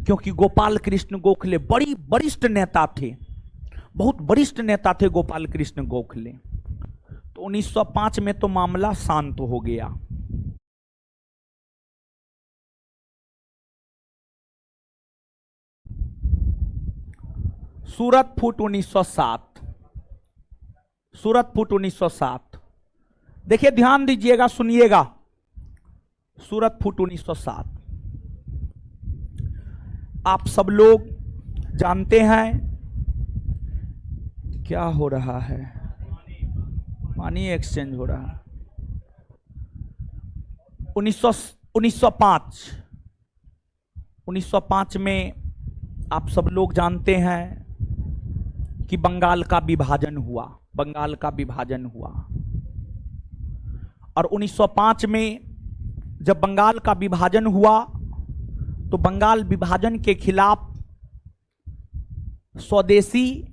क्योंकि गोपाल कृष्ण गोखले बड़ी वरिष्ठ नेता थे, बहुत वरिष्ठ नेता थे गोपाल कृष्ण गोखले। तो 1905 में तो मामला शांत हो गया। सूरत फूट 1907, सूरत फूट 1907। देखिए, ध्यान दीजिएगा, सुनिएगा। सूरत फूट 1907 आप सब लोग जानते हैं क्या हो रहा है? पानी एक्सचेंज हो रहा है। 1905 में आप सब लोग जानते हैं कि बंगाल का विभाजन हुआ, बंगाल का विभाजन हुआ। और 1905 में जब बंगाल का विभाजन हुआ तो बंगाल विभाजन के खिलाफ स्वदेशी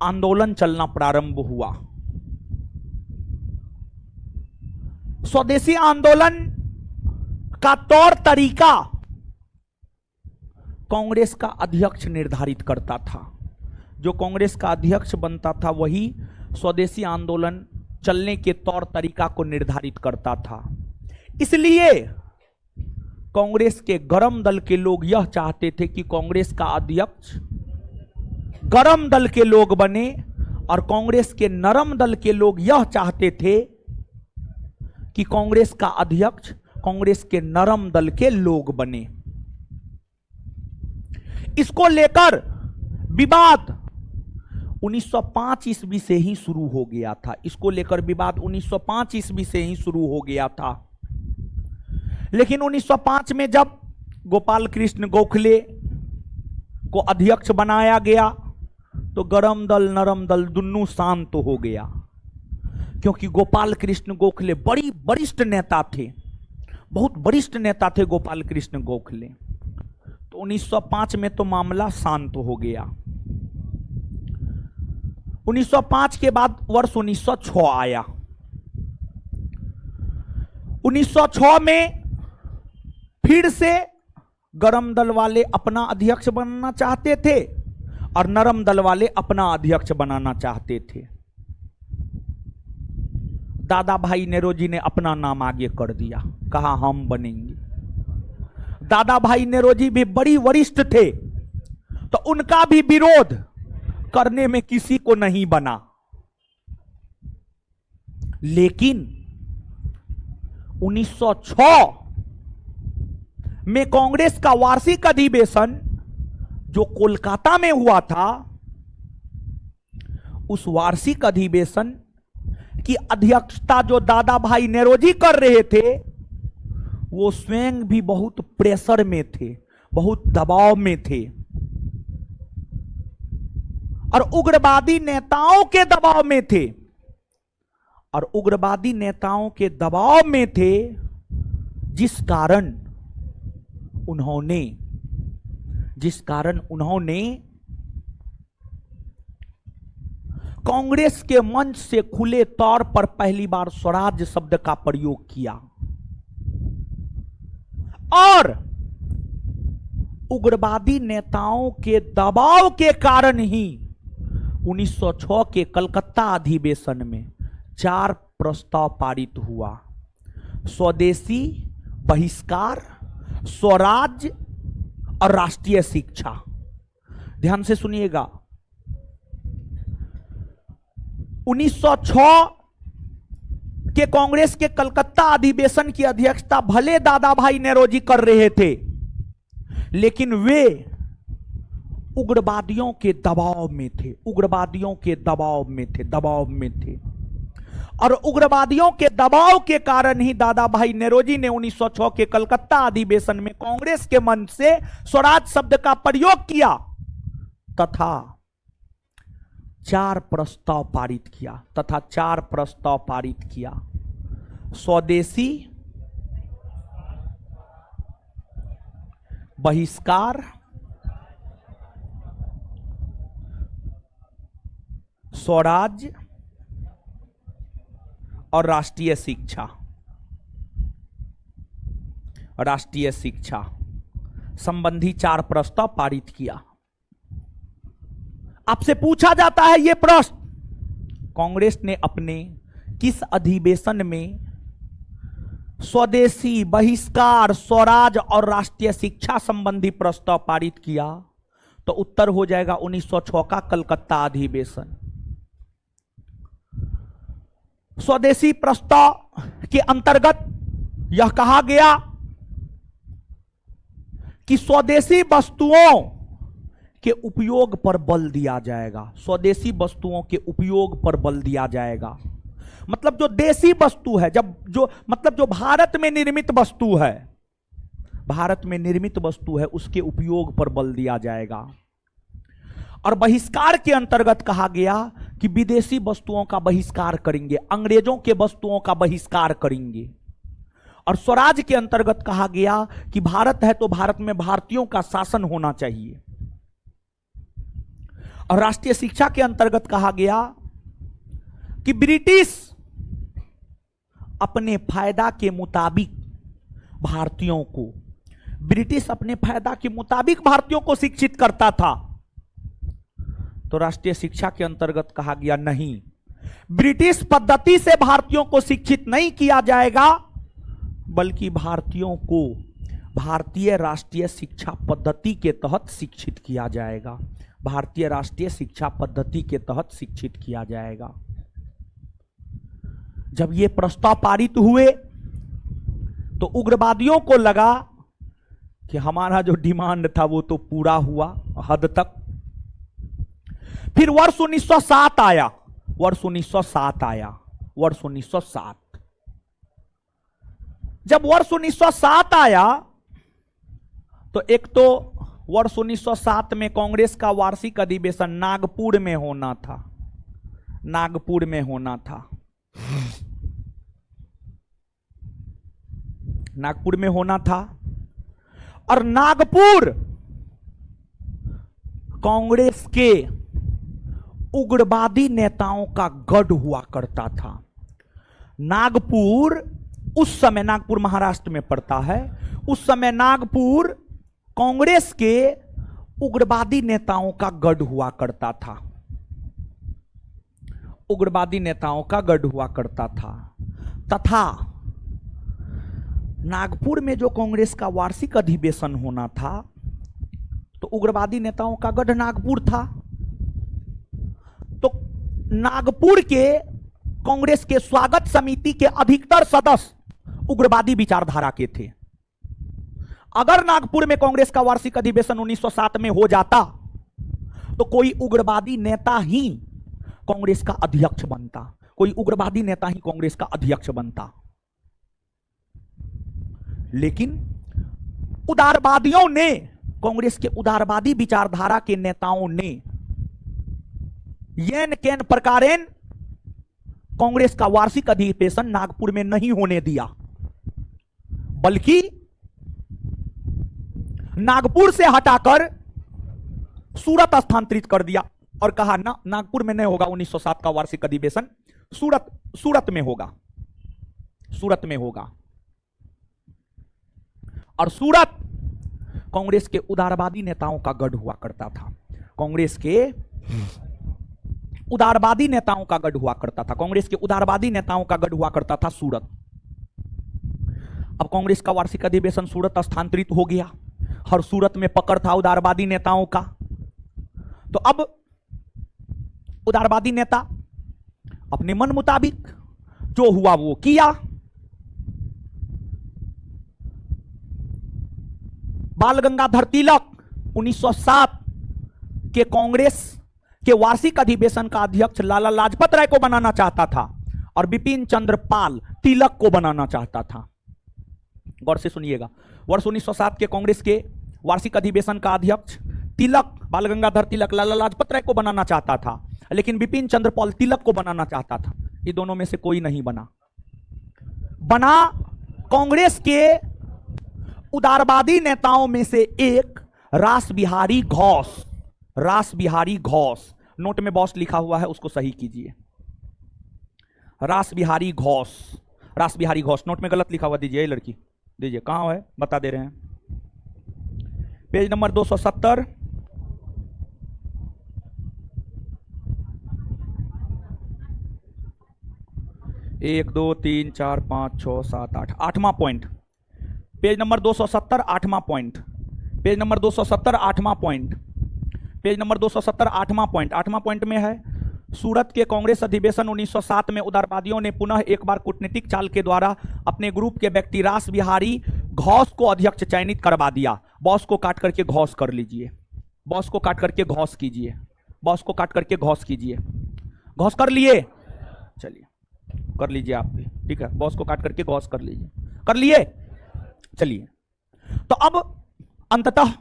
आंदोलन चलना प्रारंभ हुआ। स्वदेशी आंदोलन का तौर तरीका कांग्रेस का अध्यक्ष निर्धारित करता था। जो कांग्रेस का अध्यक्ष बनता था वही स्वदेशी आंदोलन चलने के तौर तरीका को निर्धारित करता था। इसलिए कांग्रेस के गरम दल के लोग यह चाहते थे कि कांग्रेस का अध्यक्ष गरम दल के लोग बने, और कांग्रेस के नरम दल के लोग यह चाहते थे कि कांग्रेस का अध्यक्ष कांग्रेस के नरम दल के लोग बने। इसको लेकर विवाद 1905 ईस्वी से ही शुरू हो गया था। इसको लेकर विवाद 1905 ईस्वी से ही शुरू हो गया था। लेकिन 1905 में जब गोपाल कृष्ण गोखले को अध्यक्ष बनाया गया तो गरम दल नरम दल दुन्नू शांत हो गया, क्योंकि गोपाल कृष्ण गोखले बड़ी वरिष्ठ नेता थे, बहुत वरिष्ठ नेता थे गोपाल कृष्ण गोखले। तो 1905 में तो मामला शांत हो गया। 1905 के बाद वर्ष 1906 आया। 1906 में फिर से गरम दल वाले अपना अध्यक्ष बनना चाहते थे और नरम दल वाले अपना अध्यक्ष बनाना चाहते थे। दादा भाई नेरोजी ने अपना नाम आगे कर दिया, कहा हम बनेंगे। दादा भाई नेरोजी भी बड़ी वरिष्ठ थे, तो उनका भी विरोध करने में किसी को नहीं बना। लेकिन 1906 में कांग्रेस का वार्षिक अधिवेशन जो कोलकाता में हुआ था, उस वार्षिक अधिवेशन की अध्यक्षता जो दादा भाई नेरोजी कर रहे थे, वो स्वयं भी बहुत प्रेशर में थे, बहुत दबाव में थे और उग्रवादी नेताओं के दबाव में थे, और उग्रवादी नेताओं के दबाव में थे, जिस कारण उन्होंने कांग्रेस के मंच से खुले तौर पर पहली बार स्वराज शब्द का प्रयोग किया। और उग्रवादी नेताओं के दबाव के कारण ही 1906 के कलकत्ता अधिवेशन में 4 प्रस्ताव पारित हुआ: स्वदेशी, बहिष्कार, स्वराज और राष्ट्रीय शिक्षा। ध्यान से सुनिएगा, 1906 के कांग्रेस के कलकत्ता अधिवेशन की अध्यक्षता भले दादा भाई नेरोजी कर रहे थे, लेकिन वे उग्रवादियों के दबाव में थे, दबाव में थे। और उग्रवादियों के दबाव के कारण ही दादा भाई नेरोजी ने 1906 के कलकत्ता अधिवेशन में कांग्रेस के मंच से स्वराज शब्द का प्रयोग किया तथा 4 प्रस्ताव पारित किया: स्वदेशी, बहिष्कार, स्वराज और राष्ट्रीय शिक्षा संबंधी 4 प्रस्ताव पारित किया। आपसे पूछा जाता है यह प्रश्न, कांग्रेस ने अपने किस अधिवेशन में स्वदेशी, बहिष्कार, स्वराज और राष्ट्रीय शिक्षा संबंधी प्रस्ताव पारित किया? तो उत्तर हो जाएगा 1906 का कलकत्ता अधिवेशन। स्वदेशी प्रस्ताव के अंतर्गत यह कहा गया कि स्वदेशी वस्तुओं के उपयोग पर बल दिया जाएगा। स्वदेशी वस्तुओं के उपयोग पर बल दिया जाएगा, मतलब जो देसी वस्तु है, जो भारत में निर्मित वस्तु है, उसके उपयोग पर बल दिया जाएगा। और बहिष्कार के अंतर्गत कहा गया कि विदेशी वस्तुओं का बहिष्कार करेंगे, अंग्रेजों के वस्तुओं का बहिष्कार करेंगे। और स्वराज के अंतर्गत कहा गया कि भारत है तो भारत में भारतीयों का शासन होना चाहिए। और राष्ट्रीय शिक्षा के अंतर्गत कहा गया कि ब्रिटिश अपने फायदा के मुताबिक भारतीयों को शिक्षित करता था। तो राष्ट्रीय शिक्षा के अंतर्गत कहा गया नहीं, ब्रिटिश पद्धति से भारतीयों को शिक्षित नहीं किया जाएगा, बल्कि भारतीयों को भारतीय राष्ट्रीय शिक्षा पद्धति के तहत शिक्षित किया जाएगा। जब ये प्रस्ताव पारित हुए तो उग्रवादियों को लगा कि हमारा जो डिमांड था वो तो पूरा हुआ हद तक। फिर वर्ष 1907 आया, वर्ष 1907 आया, वर्ष 1907। जब वर्ष 1907 आया तो एक तो वर्ष 1907 में कांग्रेस का वार्षिक अधिवेशन नागपुर में होना था, नागपुर में होना था, नागपुर में होना था। और नागपुर कांग्रेस के उग्रवादी नेताओं का गढ़ हुआ करता था। नागपुर उस समय, नागपुर महाराष्ट्र में पड़ता है, उस समय नागपुर कांग्रेस के उग्रवादी नेताओं का गढ़ हुआ करता था, उग्रवादी नेताओं का गढ़ हुआ करता था। तथा नागपुर में जो कांग्रेस का वार्षिक अधिवेशन होना था तो उग्रवादी नेताओं का गढ़ नागपुर था। तो नागपुर के कांग्रेस के स्वागत समिति के अधिकतर सदस्य उग्रवादी विचारधारा के थे। अगर नागपुर में कांग्रेस का वार्षिक अधिवेशन 1907 में हो जाता तो कोई उग्रवादी नेता ही कांग्रेस का अध्यक्ष बनता, कोई उग्रवादी नेता ही कांग्रेस का अध्यक्ष बनता। लेकिन उदारवादियों ने, कांग्रेस के उदारवादी विचारधारा के नेताओं ने येन केन प्रकारेण कांग्रेस का वार्षिक अधिवेशन नागपुर में नहीं होने दिया, बल्कि नागपुर से हटाकर सूरत स्थानांतरित कर दिया और कहा ना, नागपुर में नहीं होगा 1907 का वार्षिक अधिवेशन, सूरत में होगा, सूरत में होगा। और सूरत कांग्रेस के उदारवादी नेताओं का गढ़ हुआ करता था, कांग्रेस के उदारवादी नेताओं का गढ़ हुआ करता था, कांग्रेस के उदारवादी नेताओं का गढ़ हुआ करता था सूरत। अब कांग्रेस का वार्षिक अधिवेशन सूरत स्थानांतरित हो गया और सूरत में पकड़ था उदारवादी नेताओं का। तो अब उदारवादी नेता अपने मन मुताबिक जो हुआ वो किया। बाल गंगाधर तिलक 1907 के कांग्रेस के वार्षिक अधिवेशन का अध्यक्ष लाला लाजपत राय को बनाना चाहता था और बिपिन चंद्र पाल तिलक को बनाना चाहता था। गौर से सुनिएगा, वर्ष 1907 के कांग्रेस के वार्षिक अधिवेशन का अध्यक्ष तिलक, बाल गंगाधर तिलक लाला लाजपत राय को बनाना चाहता था, लेकिन बिपिन चंद्र पाल तिलक को बनाना चाहता था। ये दोनों में से कोई नहीं बना। बना कांग्रेस के उदारवादी नेताओं में से एक रास बिहारी घोष, रास बिहारी घोष, नोट में बॉस लिखा हुआ है उसको सही कीजिए, रास बिहारी घोष, रास बिहारी घोष, नोट में गलत लिखा हुआ दीजिए, लड़की दीजिए, कहां है बता दे रहे हैं, पेज नंबर 270, एक दो तीन चार पांच छः सात आठ, आठवां पॉइंट, पेज नंबर 270, आठवां पॉइंट, पेज नंबर 270, आठवां पॉइंट, पेज नंबर 270, आठवां पॉइंट। आठवां पॉइंट में है, सूरत के कांग्रेस अधिवेशन 1907 में उदारवादियों ने पुनः एक बार कूटनीतिक चाल के द्वारा अपने ग्रुप के व्यक्ति रास बिहारी घोष को अध्यक्ष चयनित करवा दिया। बॉस को काट करके घोष कर लीजिए, बॉस को काट करके घोष कीजिए, बॉस को काट करके घोष कीजिए, घोष कर लिए, चलिए कर लीजिए आप भी, ठीक है, बॉस को काट करके घोष कर लीजिए, कर लिए, चलिए। तो अब अंततः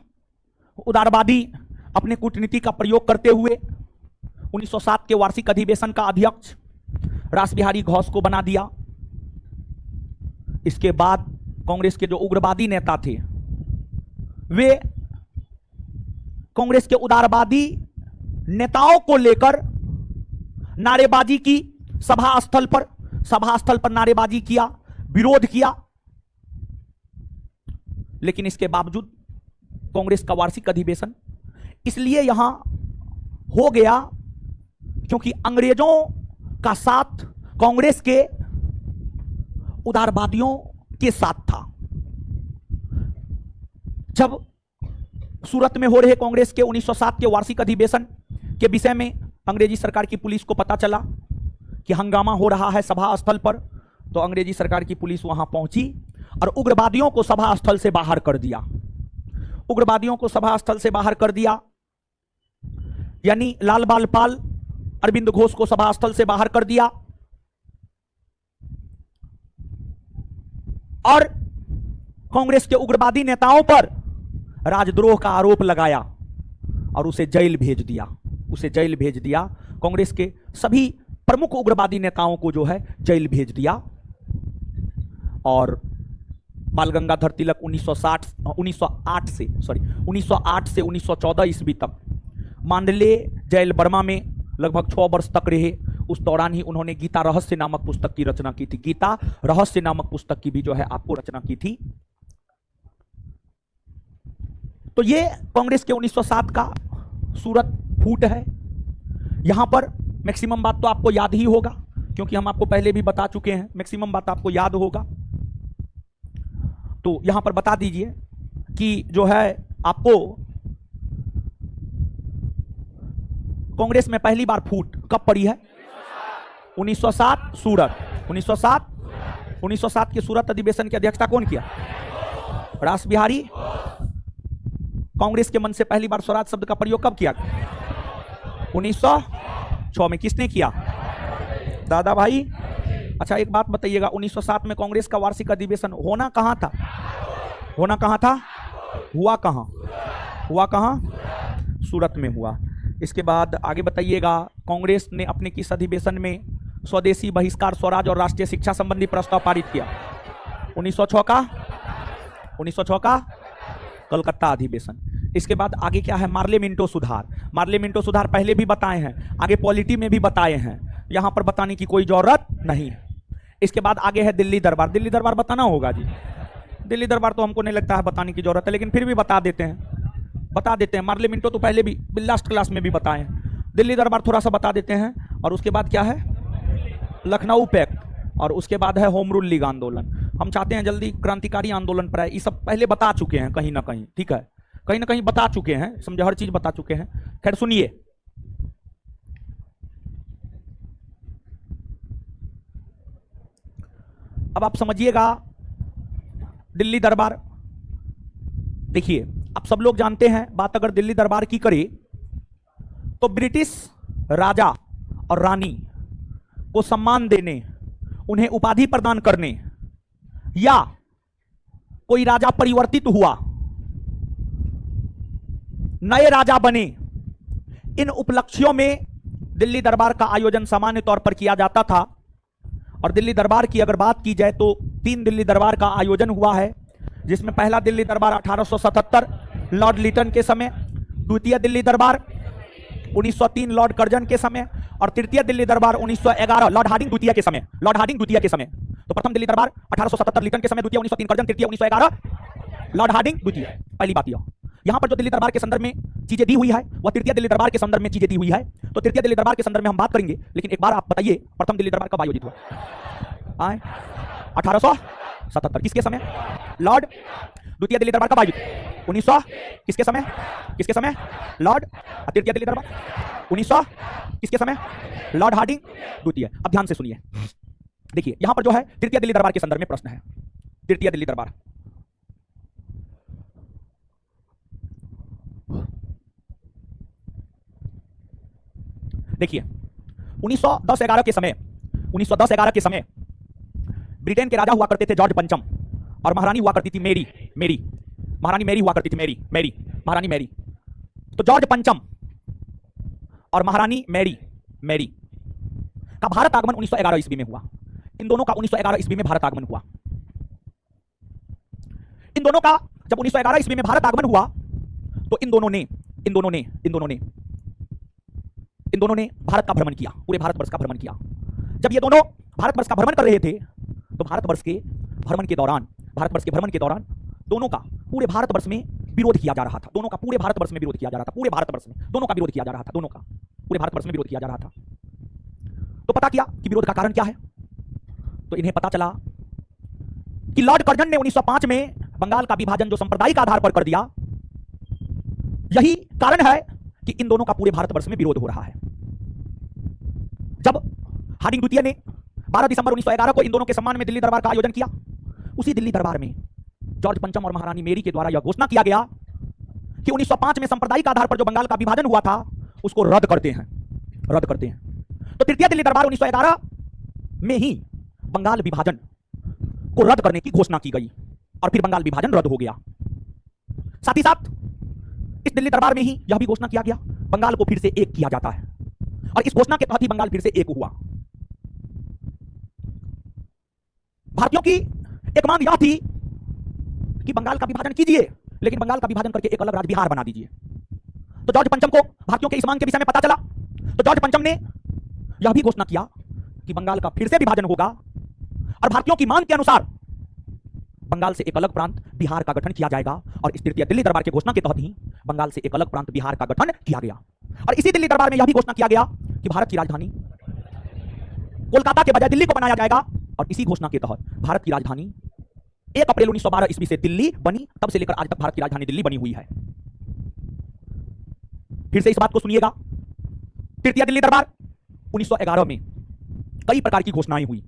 उदारवादी अपने कूटनीति का प्रयोग करते हुए 1907 के वार्षिक अधिवेशन का अध्यक्ष रास बिहारी घोष को बना दिया। इसके बाद कांग्रेस के जो उग्रवादी नेता थे वे कांग्रेस के उदारवादी नेताओं को लेकर नारेबाजी की, सभा स्थल पर नारेबाजी किया, विरोध किया। लेकिन इसके बावजूद कांग्रेस का वार्षिक अधिवेशन इसलिए यहां हो गया क्योंकि अंग्रेजों का साथ कांग्रेस के उदारवादियों के साथ था। जब सूरत में हो रहे कांग्रेस के 1907 के वार्षिक अधिवेशन के विषय में अंग्रेजी सरकार की पुलिस को पता चला कि हंगामा हो रहा है सभा स्थल पर, तो अंग्रेजी सरकार की पुलिस वहां पहुंची और उग्रवादियों को सभा स्थल से बाहर कर दिया। उग्रवादियों को सभा स्थल से बाहर कर दिया, यानी लाल बाल पाल, अरविंद घोष को सभा स्थल से बाहर कर दिया और कांग्रेस के उग्रवादी नेताओं पर राजद्रोह का आरोप लगाया और उसे जेल भेज दिया। कांग्रेस के सभी प्रमुख उग्रवादी नेताओं को जो है जेल भेज दिया। और बाल गंगाधर तिलक 1908 से 1914 ईस्वी तक मांडले जेल बर्मा में लगभग 6 वर्ष तक रहे। उस दौरान ही उन्होंने गीता रहस्य नामक पुस्तक की रचना की थी। गीता रहस्य नामक पुस्तक की भी जो है आपको रचना की थी। तो ये कांग्रेस के 1907 का सूरत फूट है। यहां पर मैक्सिमम बात तो आपको याद ही होगा, क्योंकि हम आपको पहले भी बता चुके हैं, मैक्सिमम बात आपको याद होगा। तो यहां पर बता दीजिए कि जो है आपको कांग्रेस में पहली बार फूट कब पड़ी है? 1907 सूरत। 1907 के सूरत अधिवेशन की अध्यक्षता कौन किया? रास बिहारी। कांग्रेस के मन से पहली बार स्वराज शब्द का प्रयोग कब किया? 1906 में। किसने किया? दादा भाई। अच्छा एक बात बताइएगा, 1907 में कांग्रेस का वार्षिक अधिवेशन होना कहां था? हुआ कहां? सूरत में हुआ। इसके बाद आगे बताइएगा, कांग्रेस ने अपने किस अधिवेशन में स्वदेशी बहिष्कार, स्वराज और राष्ट्रीय शिक्षा संबंधी प्रस्ताव पारित किया? 1906 का कलकत्ता अधिवेशन। इसके बाद आगे क्या है? मार्ले मिंटो सुधार पहले भी बताए हैं, आगे पॉलिटी में भी बताए हैं, यहां पर बताने की कोई जरूरत नहीं है। इसके बाद आगे है दिल्ली दरबार बताना होगा जी। दिल्ली दरबार तो हमको नहीं लगता है बताने की जरूरत है, लेकिन फिर भी बता देते हैं। मार्ले मिंटो तो पहले भी लास्ट क्लास में भी बताए हैं। दिल्ली दरबार थोड़ा सा बता देते हैं। और उसके बाद क्या है? लखनऊ पैक्ट। और उसके बाद है होम रूल लीग आंदोलन। हम चाहते हैं जल्दी क्रांतिकारी आंदोलन पर आए। ये सब पहले बता चुके हैं कहीं ना कहीं, ठीक है, कहीं ना कहीं बता चुके हैं, समझे, हर चीज बता चुके हैं। खैर सुनिए, अब आप समझिएगा दिल्ली दरबार। देखिए, आप सब लोग जानते हैं, बात अगर दिल्ली दरबार की करें तो ब्रिटिश राजा और रानी को सम्मान देने, उन्हें उपाधि प्रदान करने, या कोई राजा परिवर्तित हुआ, नए राजा बने, इन उपलक्ष्यों में दिल्ली दरबार का आयोजन सामान्य तौर पर किया जाता था। और दिल्ली दरबार की अगर बात की जाए तो 3 दिल्ली दरबार का आयोजन हुआ है, जिसमें पहला दिल्ली दरबार 1877 लॉर्ड लिटन के समय, द्वितीय दिल्ली दरबार 1903 लॉर्ड कर्जन के समय, और तृतीय दिल्ली दरबार 1911 लॉर्ड हार्डिंग द्वितीय के समय। तो प्रथम दिल्ली दरबार 1877 लिटन के समय, द्वितीय 1903 कर्जन, तृतीय 1911 लॉर्ड हार्डिंग द्वितीय। पहली बात यहां पर जो दिल्ली दरबार के संदर्भ में चीजें दी हुई है वह तृतीय दिल्ली दरबार के संदर्भ में चीजें दी हुई है। तो तृतीय दिल्ली दरबार के संदर्भ में हम बात करेंगे, लेकिन एक बार आप बताइए प्रथम दिल्ली दरबार कब आयोजित हुआ? 1877 किसके समय? लॉर्ड। द्वितीय दिल्ली दरबार कब आयोजित? 1900 किसके समय? लॉर्ड। तृतीय दिल्ली दरबार 1900 किसके समय? लॉर्ड हार्डिंग द्वितीय। अब ध्यान से सुनिए, देखिए यहां पर जो है तृतीय दिल्ली दरबार के संदर्भ में प्रश्न है। तृतीय दिल्ली दरबार, देखिए 1910-11 के समय ब्रिटेन के राजा हुआ करते थे जॉर्ज पंचम, और महारानी हुआ करती थी महारानी मैरी। तो जॉर्ज पंचम और महारानी मैरी का भारत आगमन 1911 ईस्वी में हुआ। इन दोनों का 1911 ईस्वी में भारत आगमन हुआ। इन दोनों का जब 1911 ईस्वी में भारत आगमन हुआ तो इन दोनों ने भारत का भ्रमण किया, पूरे भारतवर्ष का भ्रमण किया। जब ये दोनों भारतवर्ष का भ्रमण कर रहे थे तो भारतवर्ष के भ्रमण के दौरान दोनों का पूरे भारतवर्ष में विरोध किया जा रहा था। पूरे भारतवर्ष में विरोध किया जा रहा था। तो पता किया कि विरोध का कारण क्या है। तो इन्हें पता चला कि लॉर्ड कर्जन ने 1905 में बंगाल का विभाजन जो सांप्रदायिक आधार पर कर दिया, यही कारण है कि इन दोनों का पूरे भारतवर्ष में विरोध हो रहा है। जब हार्डिंग द्वितीय ने 12 दिसंबर 1911 को इन दोनों के सम्मान में दिल्ली दरबार का आयोजन किया, उसी दिल्ली दरबार में जॉर्ज पंचम और महारानी मेरी के द्वारा यह घोषणा किया गया कि 1905 में सांप्रदायिक आधार पर जो बंगाल का विभाजन हुआ था उसको रद्द करते हैं, रद्द करते हैं। तो तृतीय दिल्ली दरबार 1911 में ही बंगाल विभाजन को रद्द करने की घोषणा की गई और फिर बंगाल विभाजन रद्द हो गया। साथ ही साथ इस दिल्ली दरबार में ही यह भी घोषणा किया गया बंगाल को फिर से एक किया जाता है और इस घोषणा के तहत ही बंगाल फिर से एक हुआ। भारतीयों की एक मांग यह थी कि बंगाल का विभाजन कीजिए, लेकिन बंगाल का विभाजन करके एक अलग राज्य बिहार बना दीजिए। तो जॉर्ज पंचम को भारतीयों के इस मांग के विषय में पता चला, तो जॉर्ज पंचम ने यह भी घोषणा किया कि बंगाल का फिर से विभाजन होगा और भारतीयों की मांग के अनुसार बंगाल से एक अलग प्रांत बिहार का गठन किया जाएगा और इस तृतीय दिल्ली दरबार की घोषणा के तहत ही बंगाल से एक अलग प्रांत बिहार का गठन किया गया। और इसी दिल्ली दरबार में यह भी घोषणा किया गया कि भारत की राजधानी कोलकाता के बजाय दिल्ली को बनाया जाएगा और इसी घोषणा के तहत भारत की राजधानी 1 अप्रैल 1912 ईस्वी से दिल्ली बनी, तब से लेकर आज तक भारत की राजधानी दिल्ली बनी हुई है। फिर से इस बात को सुनिएगा, तृतीय दिल्ली दरबार 1911 में कई प्रकार की घोषणाएं हुई।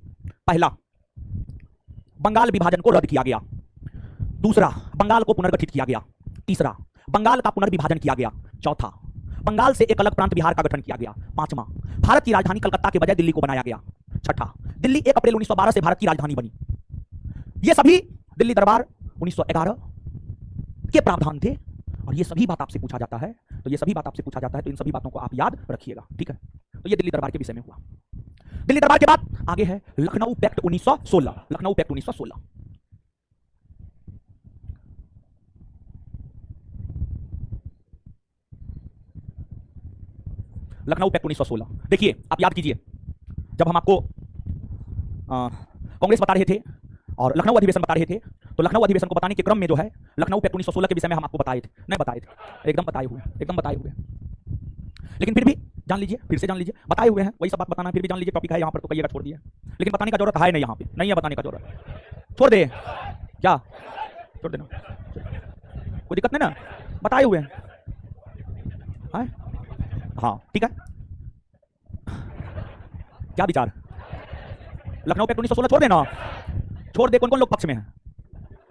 पहला, बंगाल विभाजन को रद्द किया गया। दूसरा, बंगाल को पुनर्गठित किया गया। तीसरा, बंगाल का पुनर्विभाजन किया गया। चौथा, बंगाल से एक अलग प्रांत बिहार का गठन किया गया। पांचवा, भारत की राजधानी कलकत्ता के बजाय दिल्ली को बनाया गया। छठा, दिल्ली 1 अप्रैल 1912 से भारत की राजधानी बनी। ये सभी दिल्ली दरबार 1911 के प्रावधान थे और ये सभी बात आपसे पूछा जाता है, तो ये सभी बात आपसे पूछा जाता है, तो इन सभी बातों को आप याद रखिएगा, ठीक है। तो ये दिल्ली दरबार के विषय में हुआ। दिल्ली दरबार के बाद आगे है Lucknow pact 1916। Lucknow pact 1916 Lucknow pact 1916 देखिए, आप याद कीजिए, जब हम आपको कांग्रेस बता रहे थे और लखनऊ अधिवेशन बता रहे थे, तो लखनऊ अधिवेशन को बताने के क्रम में जो है लखनऊ पैक्ट 1916 के विषय में हम आपको बताए थे, नहीं बताए थे, एकदम बताए हुए, एकदम बताए हुए। लेकिन फिर भी जान लीजिए, फिर से जान लीजिए, बताए हुए हैं, वही सब बात बताना है, फिर भी जान लीजिए, टॉपिक है यहाँ पर तो कहिएगा छोड़ दिए, लेकिन बताने का जरूरत है नहीं, यहाँ पे नहीं है बताने का जरूरत, छोड़ दे क्या, छोड़ देना, कोई दिक्कत नहीं ना, बताए हुए हैं, हाँ ठीक है। क्या विचार, लखनऊ पैक्ट 1916 छोड़ देना, छोड़ दे, कौन कौन लोग पक्ष में हैं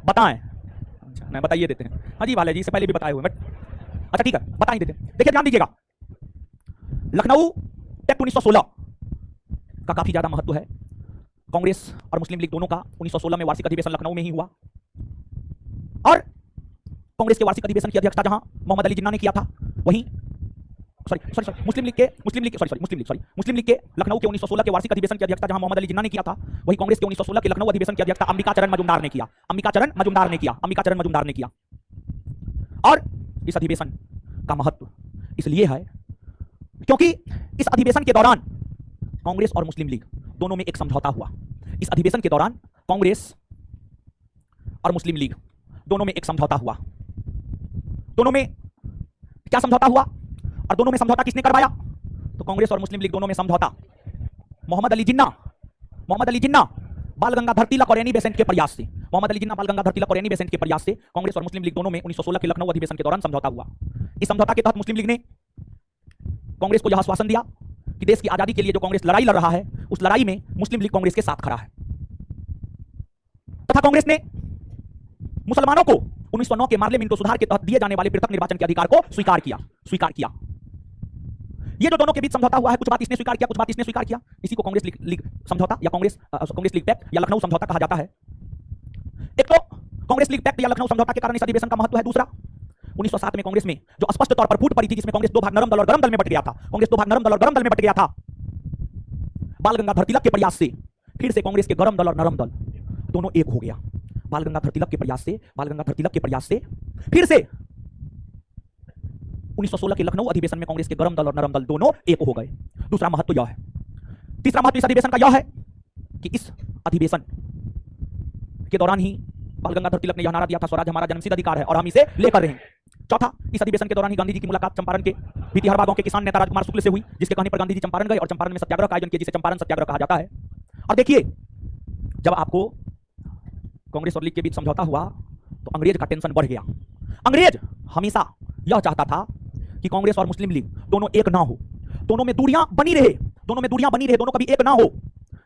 बताएं, अच्छा नहीं बताइए देते हैं, हाँ जी वाले जी, इससे पहले भी बताए हुए, बट अच्छा ठीक है बता ही देते। देखिए ध्यान दीजिएगा, लखनऊ पैक्ट 1916 का काफी ज्यादा महत्व है। कांग्रेस और मुस्लिम लीग दोनों का 1916 में वार्षिक अधिवेशन लखनऊ में ही हुआ और कांग्रेस के वार्षिक अधिवेशन की अध्यक्षता जहां मोहम्मद अली जिन्ना ने किया था, वहीं मुस्लिम लीग के लखनऊ के 1916 के वार्षिक अधिवेशन की अध्यक्षता जहां मोहम्मद अली जिन्ना ने किया था, वहीं कांग्रेस के 1916 के लखनऊ अधिवेशन की अध्यक्षता अंबिका चरण मजुमदार ने किया, और इस अधिवेशन का महत्व इसलिए है क्योंकि इस अधिवेशन के दौरान कांग्रेस और मुस्लिम लीग दोनों में एक समझौता हुआ। इस अधिवेशन के दौरान कांग्रेस और मुस्लिम लीग दोनों में एक समझौता हुआ। दोनों में क्या समझौता हुआ और दोनों में समझौता किसने करवाया? तो कांग्रेस और मुस्लिम लीग दोनों में समझौता मोहम्मद अली जिन्ना बाल गंगाधर तिलक और एनी बेसेंट के प्रयास से, मोहम्मद अली जिन्ना बाल गंगाधर तिलक और एनी बेसेंट के प्रयास से कांग्रेस और मुस्लिम लीग दोनों में 1916 के लखनऊ अधिवेशन के दौरान समझौता हुआ। इस समझौता के तहत मुस्लिम लीग ने कांग्रेस को यह आश्वासन दिया कि देश की आजादी के लिए जो कांग्रेस लड़ाई लड़ रहा है, उस लड़ाई में मुस्लिम लीग कांग्रेस के साथ खड़ा है, तथा कांग्रेस ने मुसलमानों को 1909 के मार्ले मिंटो सुधार के तहत दिए जाने वाले पृथक निर्वाचन के अधिकार को स्वीकार किया। ये जो दोनों के बीच समझौता हुआ है, कुछ बात इसने स्वीकार किया, कुछ बात इसने स्वीकार किया, इसी को कांग्रेस लीग समझौता या कांग्रेस लीग पैक्ट या लखनऊ समझौता कहा जाता है। एक तो कांग्रेस लीग पैक्ट या लखनऊ समझौता के कारण इस अधिवेशन का महत्व है। दूसरा, 1907 में कांग्रेस में जो स्पष्ट तौर पर फूट पड़ी थी, जिसमें कांग्रेस दो भाग नरम दल और गरम दल में बट गया था, बाल गंगाधर तिलक के प्रयास से फिर से कांग्रेस के गरम दल और नरम दल दोनों एक हो गया। बाल गंगाधर तिलक के प्रयास से फिर से 1916 के लखनऊ अधिवेशन में कांग्रेस के गरम दल और नरम दल दोनों एक हो गए। दूसरा महत्व यह है। तीसरा महत्व इस अधिवेशन का यह है कि इस अधिवेशन के दौरान ही बाल गंगाधर तिलक ने यह नारा दिया था, स्वराज हमारा जन्मसिद्ध अधिकार है और हम इसे लेकर रहे। चौथा, इस अधिवेशन के दौरान ही गांधी जी की मुलाकात चंपारण के भितिहर गांव के किसान नेता राजकुमार शुक्ल से हुई, जिसके कहने पर गांधी जी चंपारण गए और चंपारण में सत्याग्रह का आयोजन किया, जिसे चंपारण सत्याग्रह कहा जाता है। और देखिए, जब आपको कांग्रेस और लीग के बीच समझौता हुआ तो अंग्रेज का टेंशन बढ़ गया। अंग्रेज हमेशा यह चाहता था कि कांग्रेस और मुस्लिम लीग दोनों एक ना हो, दोनों में दूरियां बनी रहे, दोनों कभी एक ना हो।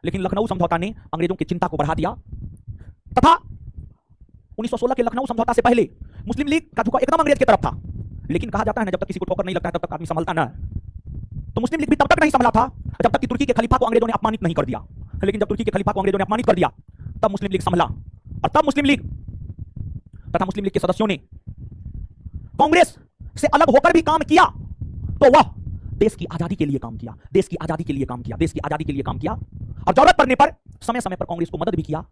लेकिन लखनऊ समझौता ने अंग्रेजों की चिंता को बढ़ा दिया तथा 1916 के लखनऊ समझौता से पहले मुस्लिम लीग का झुकाव एकदम अंग्रेज की तरफ था। लेकिन कहा जाता है ना, जब तक किसी को ठोकर नहीं लगता है तब तक आदमी संभलता ना है। तो मुस्लिम लीग भी तब तक नहीं संभला था जब तक कि तुर्की के खलीफा को अंग्रेजों ने अपमानित नहीं कर दिया। लेकिन जब तुर्की के खलीफा को अंग्रेजों ने अपमानित कर दिया तब मुस्लिम लीग संभला, और तब मुस्लिम लीग तथा मुस्लिम लीग के सदस्यों ने कांग्रेस से अलग होकर भी काम किया, तो वह देश की आजादी के लिए काम किया, देश की आजादी के लिए काम किया, देश की आजादी के लिए काम किया, और जरूरत पड़ने पर समय समय पर कांग्रेस को मदद भी किया।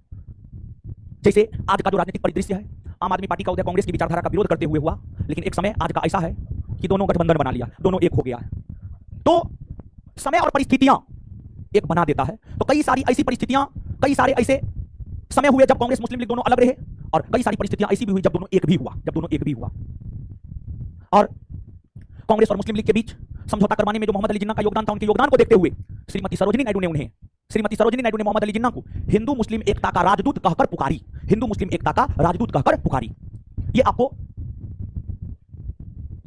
जैसे आज का जो राजनीतिक परिदृश्य है, आम आदमी पार्टी का उदय कांग्रेस की विचारधारा का विरोध करते हुए हुआ, लेकिन एक समय आज का ऐसा है कि दोनों गठबंधन बना लिया, दोनों एक हो गया है। तो समय और परिस्थितियां एक बना देता है। तो कई सारी ऐसी परिस्थितियां, कई सारे ऐसे समय हुए जब कांग्रेस मुस्लिम लीग दोनों अलग रहे, और कई सारी परिस्थितियां ऐसी भी हुई जब दोनों एक भी हुआ। और कांग्रेस और मुस्लिम लीग के बीच समझौता करवाने में जो मोहम्मद अली जिन्ना का योगदान था, उनके योगदान को देखते हुए श्रीमती सरोजिनी नायडू ने मोहम्मद अली जिन्ना को हिंदू मुस्लिम एकता का राजदूत कहकर पुकारी, हिंदू मुस्लिम एकता का राजदूत कहकर पुकारी। ये आपको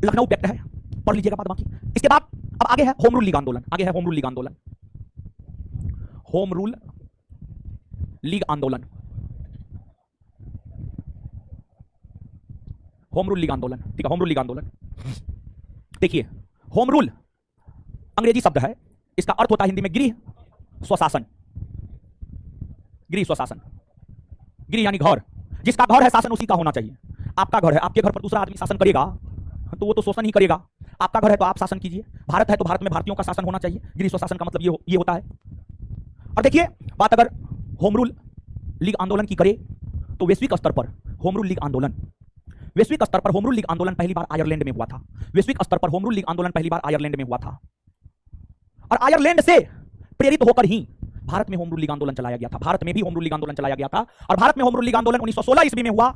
लखनऊ पैक्ट है, पढ़ लीजिएगा बाद बाकी। इसके बाद अब आगे है होम रूल लीग आंदोलन, होम रूल लीग आंदोलन, ठीक है। होम रूल लीग आंदोलन देखिए, होम रूल अंग्रेजी शब्द है, इसका अर्थ होता है हिंदी में गृह स्वशासन। गृह यानी घर, जिसका घर है शासन उसी का होना चाहिए। आपका घर है, आपके घर पर दूसरा आदमी शासन करेगा तो वो तो शोषण ही करेगा। आपका घर है तो आप शासन कीजिए, भारत है तो भारत में भारतीयों का शासन होना चाहिए। गृह स्वशासन का मतलब ये होता है। और देखिए, बात अगर होम रूल लीग आंदोलन की करे तो वैश्विक स्तर पर होम रूल लीग आंदोलन पहली बार आयरलैंड में हुआ था। और आयरलैंड से प्रेरित होकर ही भारत में होम रूल लीग आंदोलन चलाया गया था। भारत में भी होम रूल लीग आंदोलन चलाया गया था, और भारत में होम रूल लीग आंदोलन 1916 ईस्वी में हुआ।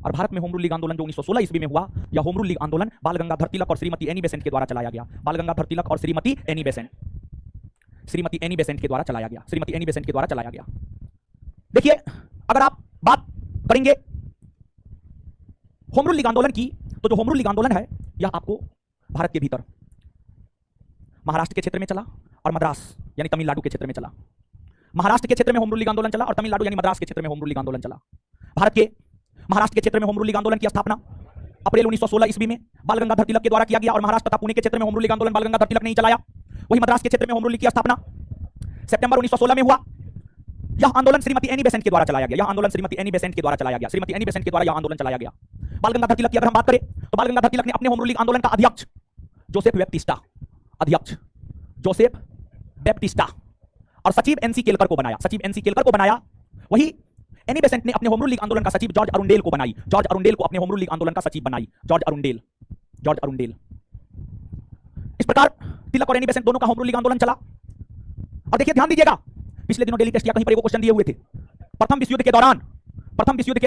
और भारत में होम रूल लीग आंदोलन जो 1916 ईस्वी में हुआ, यह होम रूल लीग आंदोलन बाल गंगाधर तिलक और श्रीमती एनी बेसेंट के द्वारा चलाया गया। बाल गंगाधर तिलक और श्रीमती एनी बेसेंट के द्वारा चलाया गया। देखिए, अगर आप बात करेंगे होम रूल लीग आंदोलन की, तो जो होम रूल लीग आंदोलन है यह आपको भारत के भीतर महाराष्ट्र के क्षेत्र में चला और मद्रास यानी तमिलनाडु के क्षेत्र में चला। महाराष्ट्र के क्षेत्र में होम रूल लीग आंदोलन चला और तमिलनाडु यानी मद्रास के क्षेत्र में होम रूल लीग आंदोलन चला। भारत के महाराष्ट्र के क्षेत्र में होम रूल लीग आंदोलन की स्थापना अप्रैल 1916 ईस्वी में बाल गंगाधर तिलक के द्वारा किया गया, और महाराष्ट्र तथा पुणे के क्षेत्र में होम रूल लीग आंदोलन बाल गंगाधर तिलक नहीं चलाया। वही मद्रास के क्षेत्र में होम रूल लीग की स्थापना सितंबर 1916 में हुआ। यह आंदोलन श्रीमती एनी बेसेंट के द्वारा चलाया गया। श्रीमती एनी बेसेंट के द्वारा यह आंदोलन चलाया गया। बाल गंगाधर तिलक की अगर हम बात करें तो बाल गंगाधर तिलक ने अपने होम रूल लीग आंदोलन का अध्यक्ष जोसेफ बैप्टिस्टा और सचिव एनसी केलकर को बनाया। वही एनी बेसेंट ने अपने होम रूल लीग आंदोलन का सचिव जॉर्ज अरुंडेल को अपने होम रूल लीग आंदोलन का सचिव बनाई। George Arundale. इस प्रकार तिलक और एनी बेसेंट दोनों का होम रूल लीग आंदोलन चला। और देखिए, ध्यान दीजिएगा, पिछले दिनों डेली टेस्ट या कहीं पर एक क्वेश्चन दिए हुए थे, प्रथम विश्व युद्ध के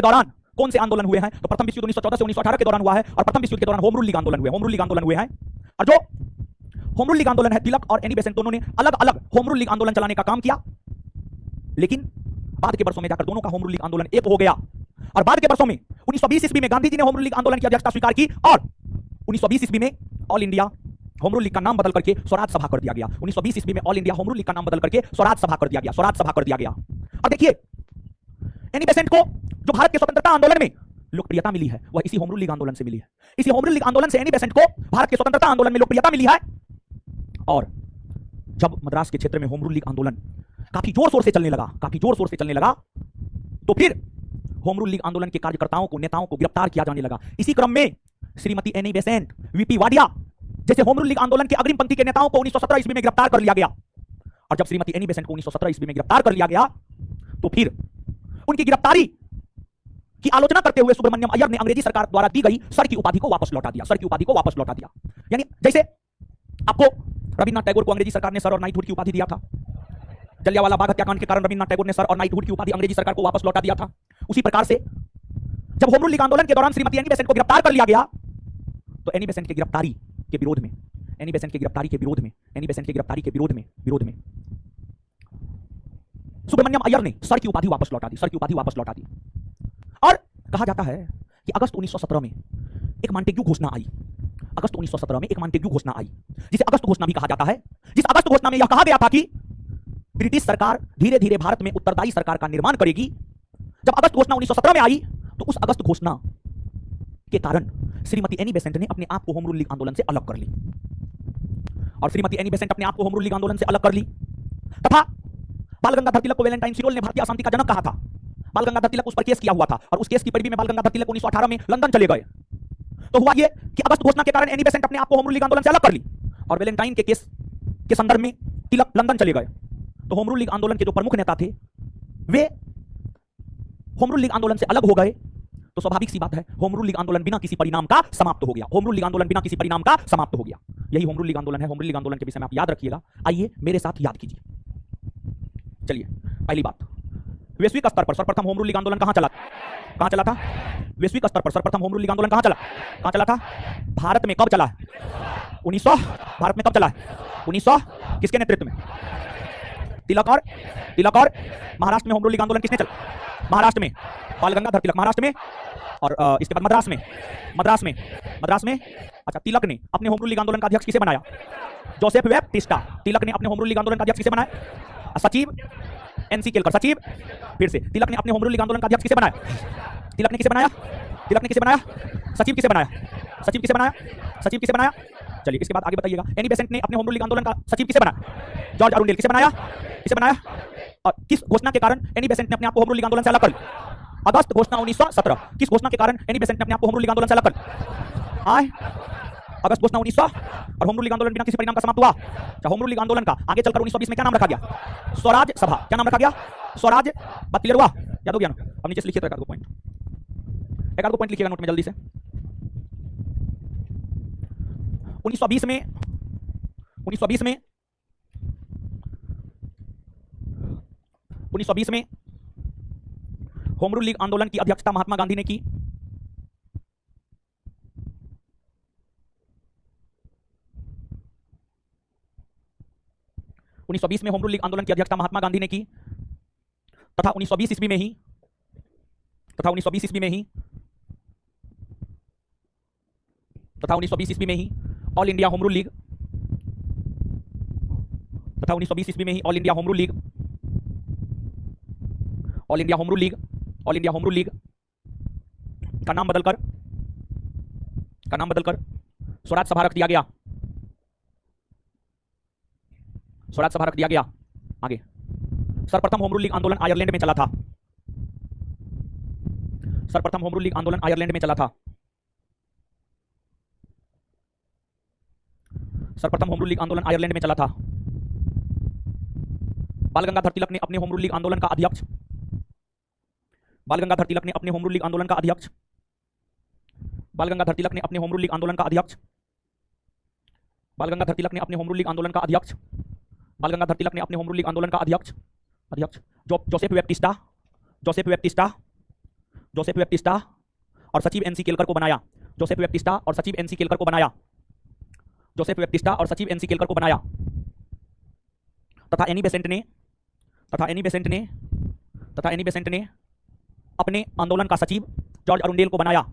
दौरान कौन से आंदोलन हुए हैं? तो प्रथम विश्व युद्ध 1914 से 1918 के दौरान हुआ है, और प्रथम विश्व युद्ध के दौरान होम रूल लीग आंदोलन हुए हैं। और जो होम रूल लीग आंदोलन है, तिलक और एनी बेसेंट दोनों ने अलग अलग होम रूल लीग आंदोलन चलाने का काम किया, लेकिन बाद के वर्षों में जाकर दोनों का होम रूल लीग आंदोलन एक हो गया। और बाद के वर्षों में 1920 ईस्वी में गांधी जी ने होम रूल लीग आंदोलन की अध्यक्षता स्वीकार की, और 1920 ईस्वी में all India Home Rule League का नाम बदल करके स्वराज सभा कर दिया गया। 1920 ईस्वी में all India Home Rule League का नाम बदल करके स्वराज सभा कर दिया गया। और देखिए, एनी बेसेंट को जो भारत के स्वतंत्रता आंदोलन में लोकप्रियता मिली है वह इसी होम रूल लीग आंदोलन से मिली है। इसी होम रूल लीग आंदोलन से एनी बेसेंट को भारत के स्वतंत्रता आंदोलन में लोकप्रियता मिली है। और जब मद्रास के क्षेत्र में होम रूल लीग आंदोलन काफी जोर शोर से चलने लगा, तो फिर होम रूल लीग आंदोलन के कार्यकर्ताओं को, नेताओं को गिरफ्तार किया जाने लगा। इसी क्रम में Shrimati Annie Besant, VP Wadia जैसे होम रूल लीग आंदोलन के अग्रिम पंक्ति के नेताओं को 1917 ईस्वी में गिरफ्तार कर लिया गया। और जब श्रीमती एनी बेसेंट को 1917 ईस्वी में गिरफ्तार कर लिया गया, तो फिर उनकी गिरफ्तारी की आलोचना करते हुए सुब्रमण्यम अय्यर ने अंग्रेजी सरकार द्वारा दी गई सर की उपाधि को वापस लौटा दिया। यानी जैसे आपको रविन्द्रनाथ टैगोर को अंग्रेजी सरकार ने सर और नाइटहुड की उपाधि दिया था, जलियांवाला बाग हत्याकांड के कारण रविन्द्रनाथ टैगोर ने सर और नाइटहुड की उपाधि अंग्रेजी सरकार को वापस लौटा दिया था। उसी प्रकार से जब होम रूल लीग आंदोलन के दौरान श्रीमती एनी बेसेंट को गिरफ्तार कर लिया गया, तो एनी बेसेंट की गिरफ्तारी के विरोध में सुब्रमण्यम अय्यर ने सर की उपाधि वापस लौटा दी। और कहा जाता है कि अगस्त 1917 में एक मॉन्टेग्यू घोषणा आई, जिसे अगस्त घोषणा भी कहा जाता है। जिस अगस्त घोषणा में यह कहा गया था कि ब्रिटिश सरकार धीरे धीरे भारत में उत्तरदायी सरकार का निर्माण करेगी। जब अगस्त घोषणा 1917 में आई, तो उस अगस्त घोषणा के कारण श्रीमती एनी बेसेंट ने अपने आप को होम रूल लीग आंदोलन से अलग कर ली, और श्रीमती एनी बेसेंट अपने आप को होम रूल लीग आंदोलन से अलग कर ली तथा बाल गंगाधर तिलक को वैलेंटाइन सिरोल ने भारतीय अशांति का जनक कहा था। बाल गंगाधर तिलक उस पर केस किया हुआ था और उस केस की परिधि में बाल गंगाधर तिलक 1918 में लंदन चले गए। तो हुआ ये कि अगस्त घोषणा के कारण एनी बेसेंट अपने आप को होम रूल लीग आंदोलन से अलग कर ली और वैलेंटाइन के केस के संदर्भ में तिलक लंदन चले गए। तो होम रूल लीग आंदोलन के जो प्रमुख नेता थे वे होम रूल लीग आंदोलन से अलग हो गए। तो स्वाभाविक सी बात है, होम रूल लीग आंदोलन बिना किसी परिणाम का समाप्त हो गया। होम रूल लीग आंदोलन बिना किसी परिणाम का समाप्त हो गया। यही होम रूल लीग आंदोलन है। होम रूल लीग आंदोलन के विषय में आप याद रखिएगा। आइए मेरे साथ याद कीजिए। चलिए, पहली बात, वैश्विक स्तर पर सर्वप्रथम होम रूल लीग आंदोलन कहां चला था? वैश्विक स्तर पर सर्वप्रथम होम रूल लीग आंदोलन कहां चला था? भारत में कब चला है? 1900। भारत में कब चला है? 1900। किसके नेतृत्व में? तिलक और महाराष्ट्र में होम रूल लीग आंदोलन किसने चला? महाराष्ट्र में बाल गंगाधर तिलक, महाराष्ट्र में, और इसके बाद मद्रास में। अच्छा, तिलक ने अपने होम रूल लीग आंदोलन का अध्यक्ष किसे बनाया? Joseph Baptista. तिलक ने अपने होम रूल लीग आंदोलन का अध्यक्ष किसे बनाया? सचिव एनसी केलकर। सचिव, फिर से, तिलक ने अपने होम रूल लीग आंदोलन का अध्यक्ष किसे बनाया? तिलक ने किसे बनाया? सचिव किसे बनाया? चलिए, इसके बाद आगे बताइएगा। एनी बेसेंट ने अपने होम रूल लीग आंदोलन का सचिव किसे बनाया? George Arundale. किसे बनाया? और किस घोषणा के कारण एनी बेसेंट ने अपने आप को होम रूल लीग आंदोलन से अलग कर लिया? अगस्त घोषणा 1917। किस घोषणा के कारण एनी बेसेंट ने अपने आप को होम रूल लीग आंदोलन से अलग कर लिया? अगस्त घोषणा 1900। और होम रूल लीग आंदोलन बिना किसी परिणाम का समाप्त हुआ। होम रूल लीग आंदोलन का आगे चलकर 1920 में क्या नाम रखा गया? स्वराज सभा। क्या नाम रखा गया? स्वराज। बात क्लियर हुआ? याद हो गया ना? अब नीचे से लिखिए तो एक आध को पॉइंट लिखिएगा नोट में जल्दी से। 1920 में होम रूल लीग आंदोलन की अध्यक्षता महात्मा गांधी ने की। में होम रूल लीग आंदोलन की अध्यक्षता महात्मा गांधी ने की तथा 1920 ईस्वी में ही All India Home Rule League का नाम बदलकर स्वराज सभा रख दिया गया। आगे, सर्वप्रथम होम रूल लीग आंदोलन आयरलैंड में चला था। सर्वप्रथम होम रूल लीग आंदोलन आयरलैंड में चला था। बाल गंगाधर तिलक ने अपने होम रूल लीग आंदोलन का अध्यक्ष जोसेफ बैप्टिस्टा और सचिव एनसी केलकर को बनाया। तथा एनी बेसेंट ने अपने आंदोलन का सचिव जॉर्ज अरुंडेल को बनाया।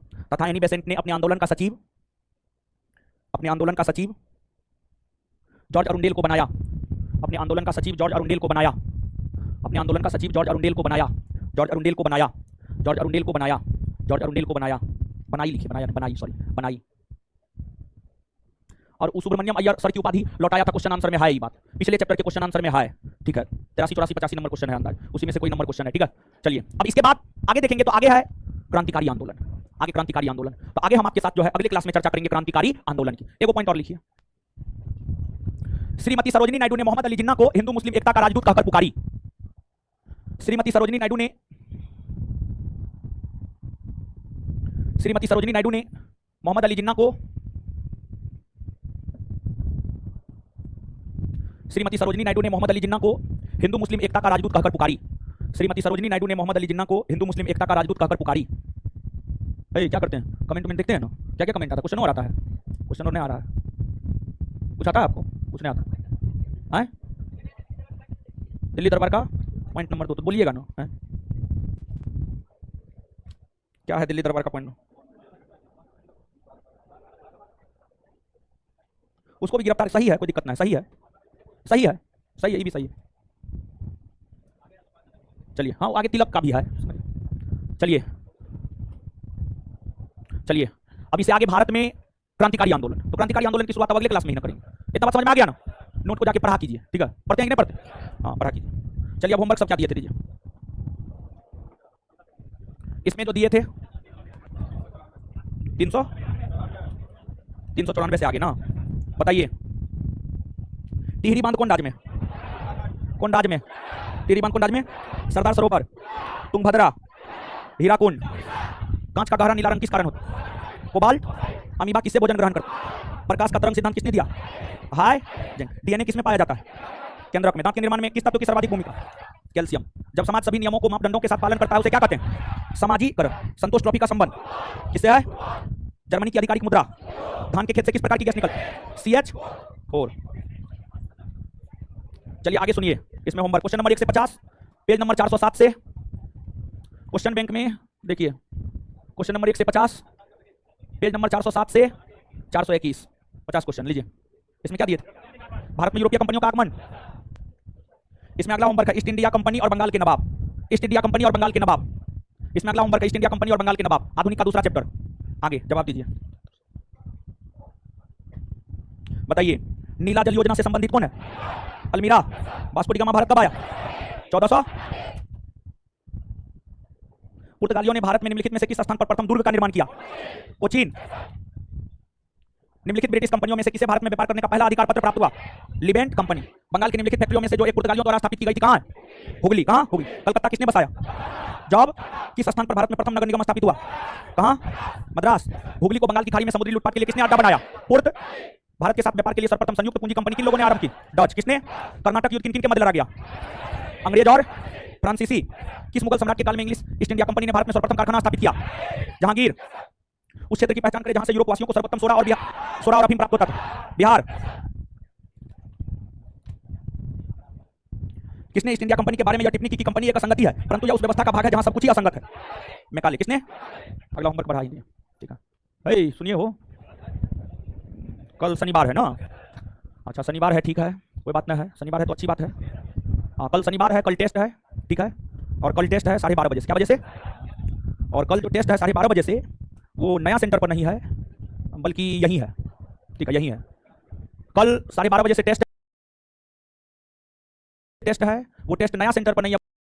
जॉर्ज अरुंडेल को बनाया। और सुब्रमण्यम अय्यर सर की उपाधि लौटाया था। क्वेश्चन आंसर में है ये बात, पिछले चैप्टर के क्वेश्चन आंसर में है। ठीक है, 83, 84, 85 नंबर क्वेश्चन है अंदाज, उसी में से कोई नंबर क्वेश्चन है। ठीक है, चलिए अब इसके बाद आगे देखेंगे तो आगे है क्रांतिकारी आंदोलन। तो आगे हम आपके साथ जो है अगले क्लास में चर्चा करेंगे क्रांतिकारी आंदोलन की। एक पॉइंट और लिखिए। श्रीमती सरोजिनी नायडू ने मोहम्मद अली जिन्ना को हिंदू मुस्लिम एकता का राजदूत कहकर पुकारी। श्रीमती सरोजिनी नायडू ने मोहम्मद अली जिन्ना को हिंदू मुस्लिम एकता का राजदूत कहकर पुकारी। क्या करते हैं? कमेंट में देखते हैं ना, क्या क्या कमेंट आता है? क्वेश्चन और आता है? क्वेश्चन और नहीं आ रहा है? कुछ आता है आपको? कुछ नहीं आता है? दिल्ली दरबार का पॉइंट नंबर 2 तो बोलिएगा ना है? क्या है दिल्ली दरबार का पॉइंट? उसको भी गिरफ्तार, सही है, कोई दिक्कत नहीं, सही है, ये भी सही है। चलिए, हाँ आगे तिलक का भी है। चलिए अब इससे आगे भारत में क्रांतिकारी आंदोलन, तो क्रांतिकारी आंदोलन की शुरुआत अगले क्लास में ही ना करेंगे। इतना बात समझ में आ गया ना? नोट को जाके पढ़ा कीजिए, ठीक है? पढ़ते हैं कि नहीं पढ़ते? हाँ, पढ़ा कीजिए। चलिए अब होमवर्क सब क्या दिए थे दीजिए। इसमें जो दिए थे 394 से आगे ना, बताइए टिहरी बांध कौन राज्य में? कौन राज्य में? टिहरी बांध कौन राज्य में? सरदार सरोवर, तुंगभद्रा, हीराकुंड। कांच का गहरा नीला रंग किस कारण होता? कोबाल्ट। अमीबा किससे भोजन ग्रहण करता? प्रकाश का तरंग सिद्धांत किसने दिया? हाइजेंस। डीएनए किसमें पाया जाता है? केंद्रक में। दांत के निर्माण में किस तत्व की सर्वाधिक भूमिका? कैल्शियम। जब समाज सभी नियमों को मापदंडों के साथ पालन करता है उसे क्या कहते हैं? समाजीकरण। संतोष ट्रॉफी का संबंध किससे है? जर्मनी की आधिकारिक मुद्रा। धान के खेत से किस प्रकार की गैस निकलती? CH4। चलिए आगे सुनिए, इसमें होमवर्क क्वेश्चन नंबर 1 से 50, पेज नंबर 407 से। क्वेश्चन बैंक में देखिए, क्वेश्चन नंबर 1 से 50, पेज नंबर 407 से 421, 50 क्वेश्चन लीजिए। इसमें क्या दिए थे? भारत में यूरोपीय कंपनियों का आगमन। इसमें अगला होमवर्क है ईस्ट इंडिया कंपनी और बंगाल के नवाब। ईस्ट इंडिया कंपनी और बंगाल के नवाब। इसमें अगला होमवर्क है ईस्ट इंडिया कंपनी और बंगाल के नवाब, आधुनिक का दूसरा चैप्टर। आगे जवाब दीजिए, बताइए नीला जल योजना से संबंधित कौन है? Almirah. Vasco D gamma Bharat कब आया? 1400। पुर्तगालियों ने भारत में निम्नलिखित में से किस स्थान पर प्रथम दुर्ग का निर्माण किया? कोचीन। निम्नलिखित ब्रिटिश कंपनियों में से किसे भारत में व्यापार करने का पहला अधिकार पत्र प्राप्त हुआ? लिबेंट कंपनी। बंगाल की निम्नलिखित फैक्ट्रियों में से जो एक पुर्तगालियों द्वारा स्थापित की गई थी कहां है? हुगली। कहां? हुगली। कलकत्ता किसने बसाया? जॉब। किस स्थान पर भारत में प्रथम नगर निगम स्थापित हुआ? कहां? मद्रास। हुगली को बंगाल की खाड़ी में समुद्री लूटपाट के लिए किसने अड्डा बनाया? पुर्त। भारत के साथ व्यापार के लिए सर्वप्रथम संयुक्त पूंजी कंपनी किन लोगों ने आरंभ की? डच। किसने? कर्नाटक युद्ध किन किन के मध्य लड़ा गया? अंग्रेज और फ्रांसीसी। किस मुगल सम्राट के काल में इंग्लिश ईस्ट इंडिया कंपनी ने भारत में सर्वप्रथम कारखाना स्थापित किया? जहांगीर। उस क्षेत्र की पहचान करें जहां से यूरोप वासियों को सर्वोत्तम सोडा और अफीम प्राप्त होता था? बिहार। किसने ईस्ट इंडिया कंपनी के बारे में यह टिप्पणी की कि कंपनी एक असंगति है परंतु यह उस व्यवस्था का भाग है जहां सब कुछ ही असंगत है? मैकाले। किसने? अगला होमवर्क बढ़ा दीजिए, ठीक है भाई। सुनिए, हो कल शनिवार है ना? अच्छा शनिवार है, ठीक है, कोई बात नहीं है, शनिवार है तो अच्छी बात है। हाँ कल शनिवार है, कल टेस्ट है, ठीक है। और कल टेस्ट है 12:30 बजे से। क्या बजे से? और कल जो टेस्ट है 12:30 बजे से वो नया सेंटर पर नहीं है बल्कि यही है, ठीक है, यही है। कल 12:30 बजे से टेस्ट है, वो टेस्ट नया सेंटर पर नहीं है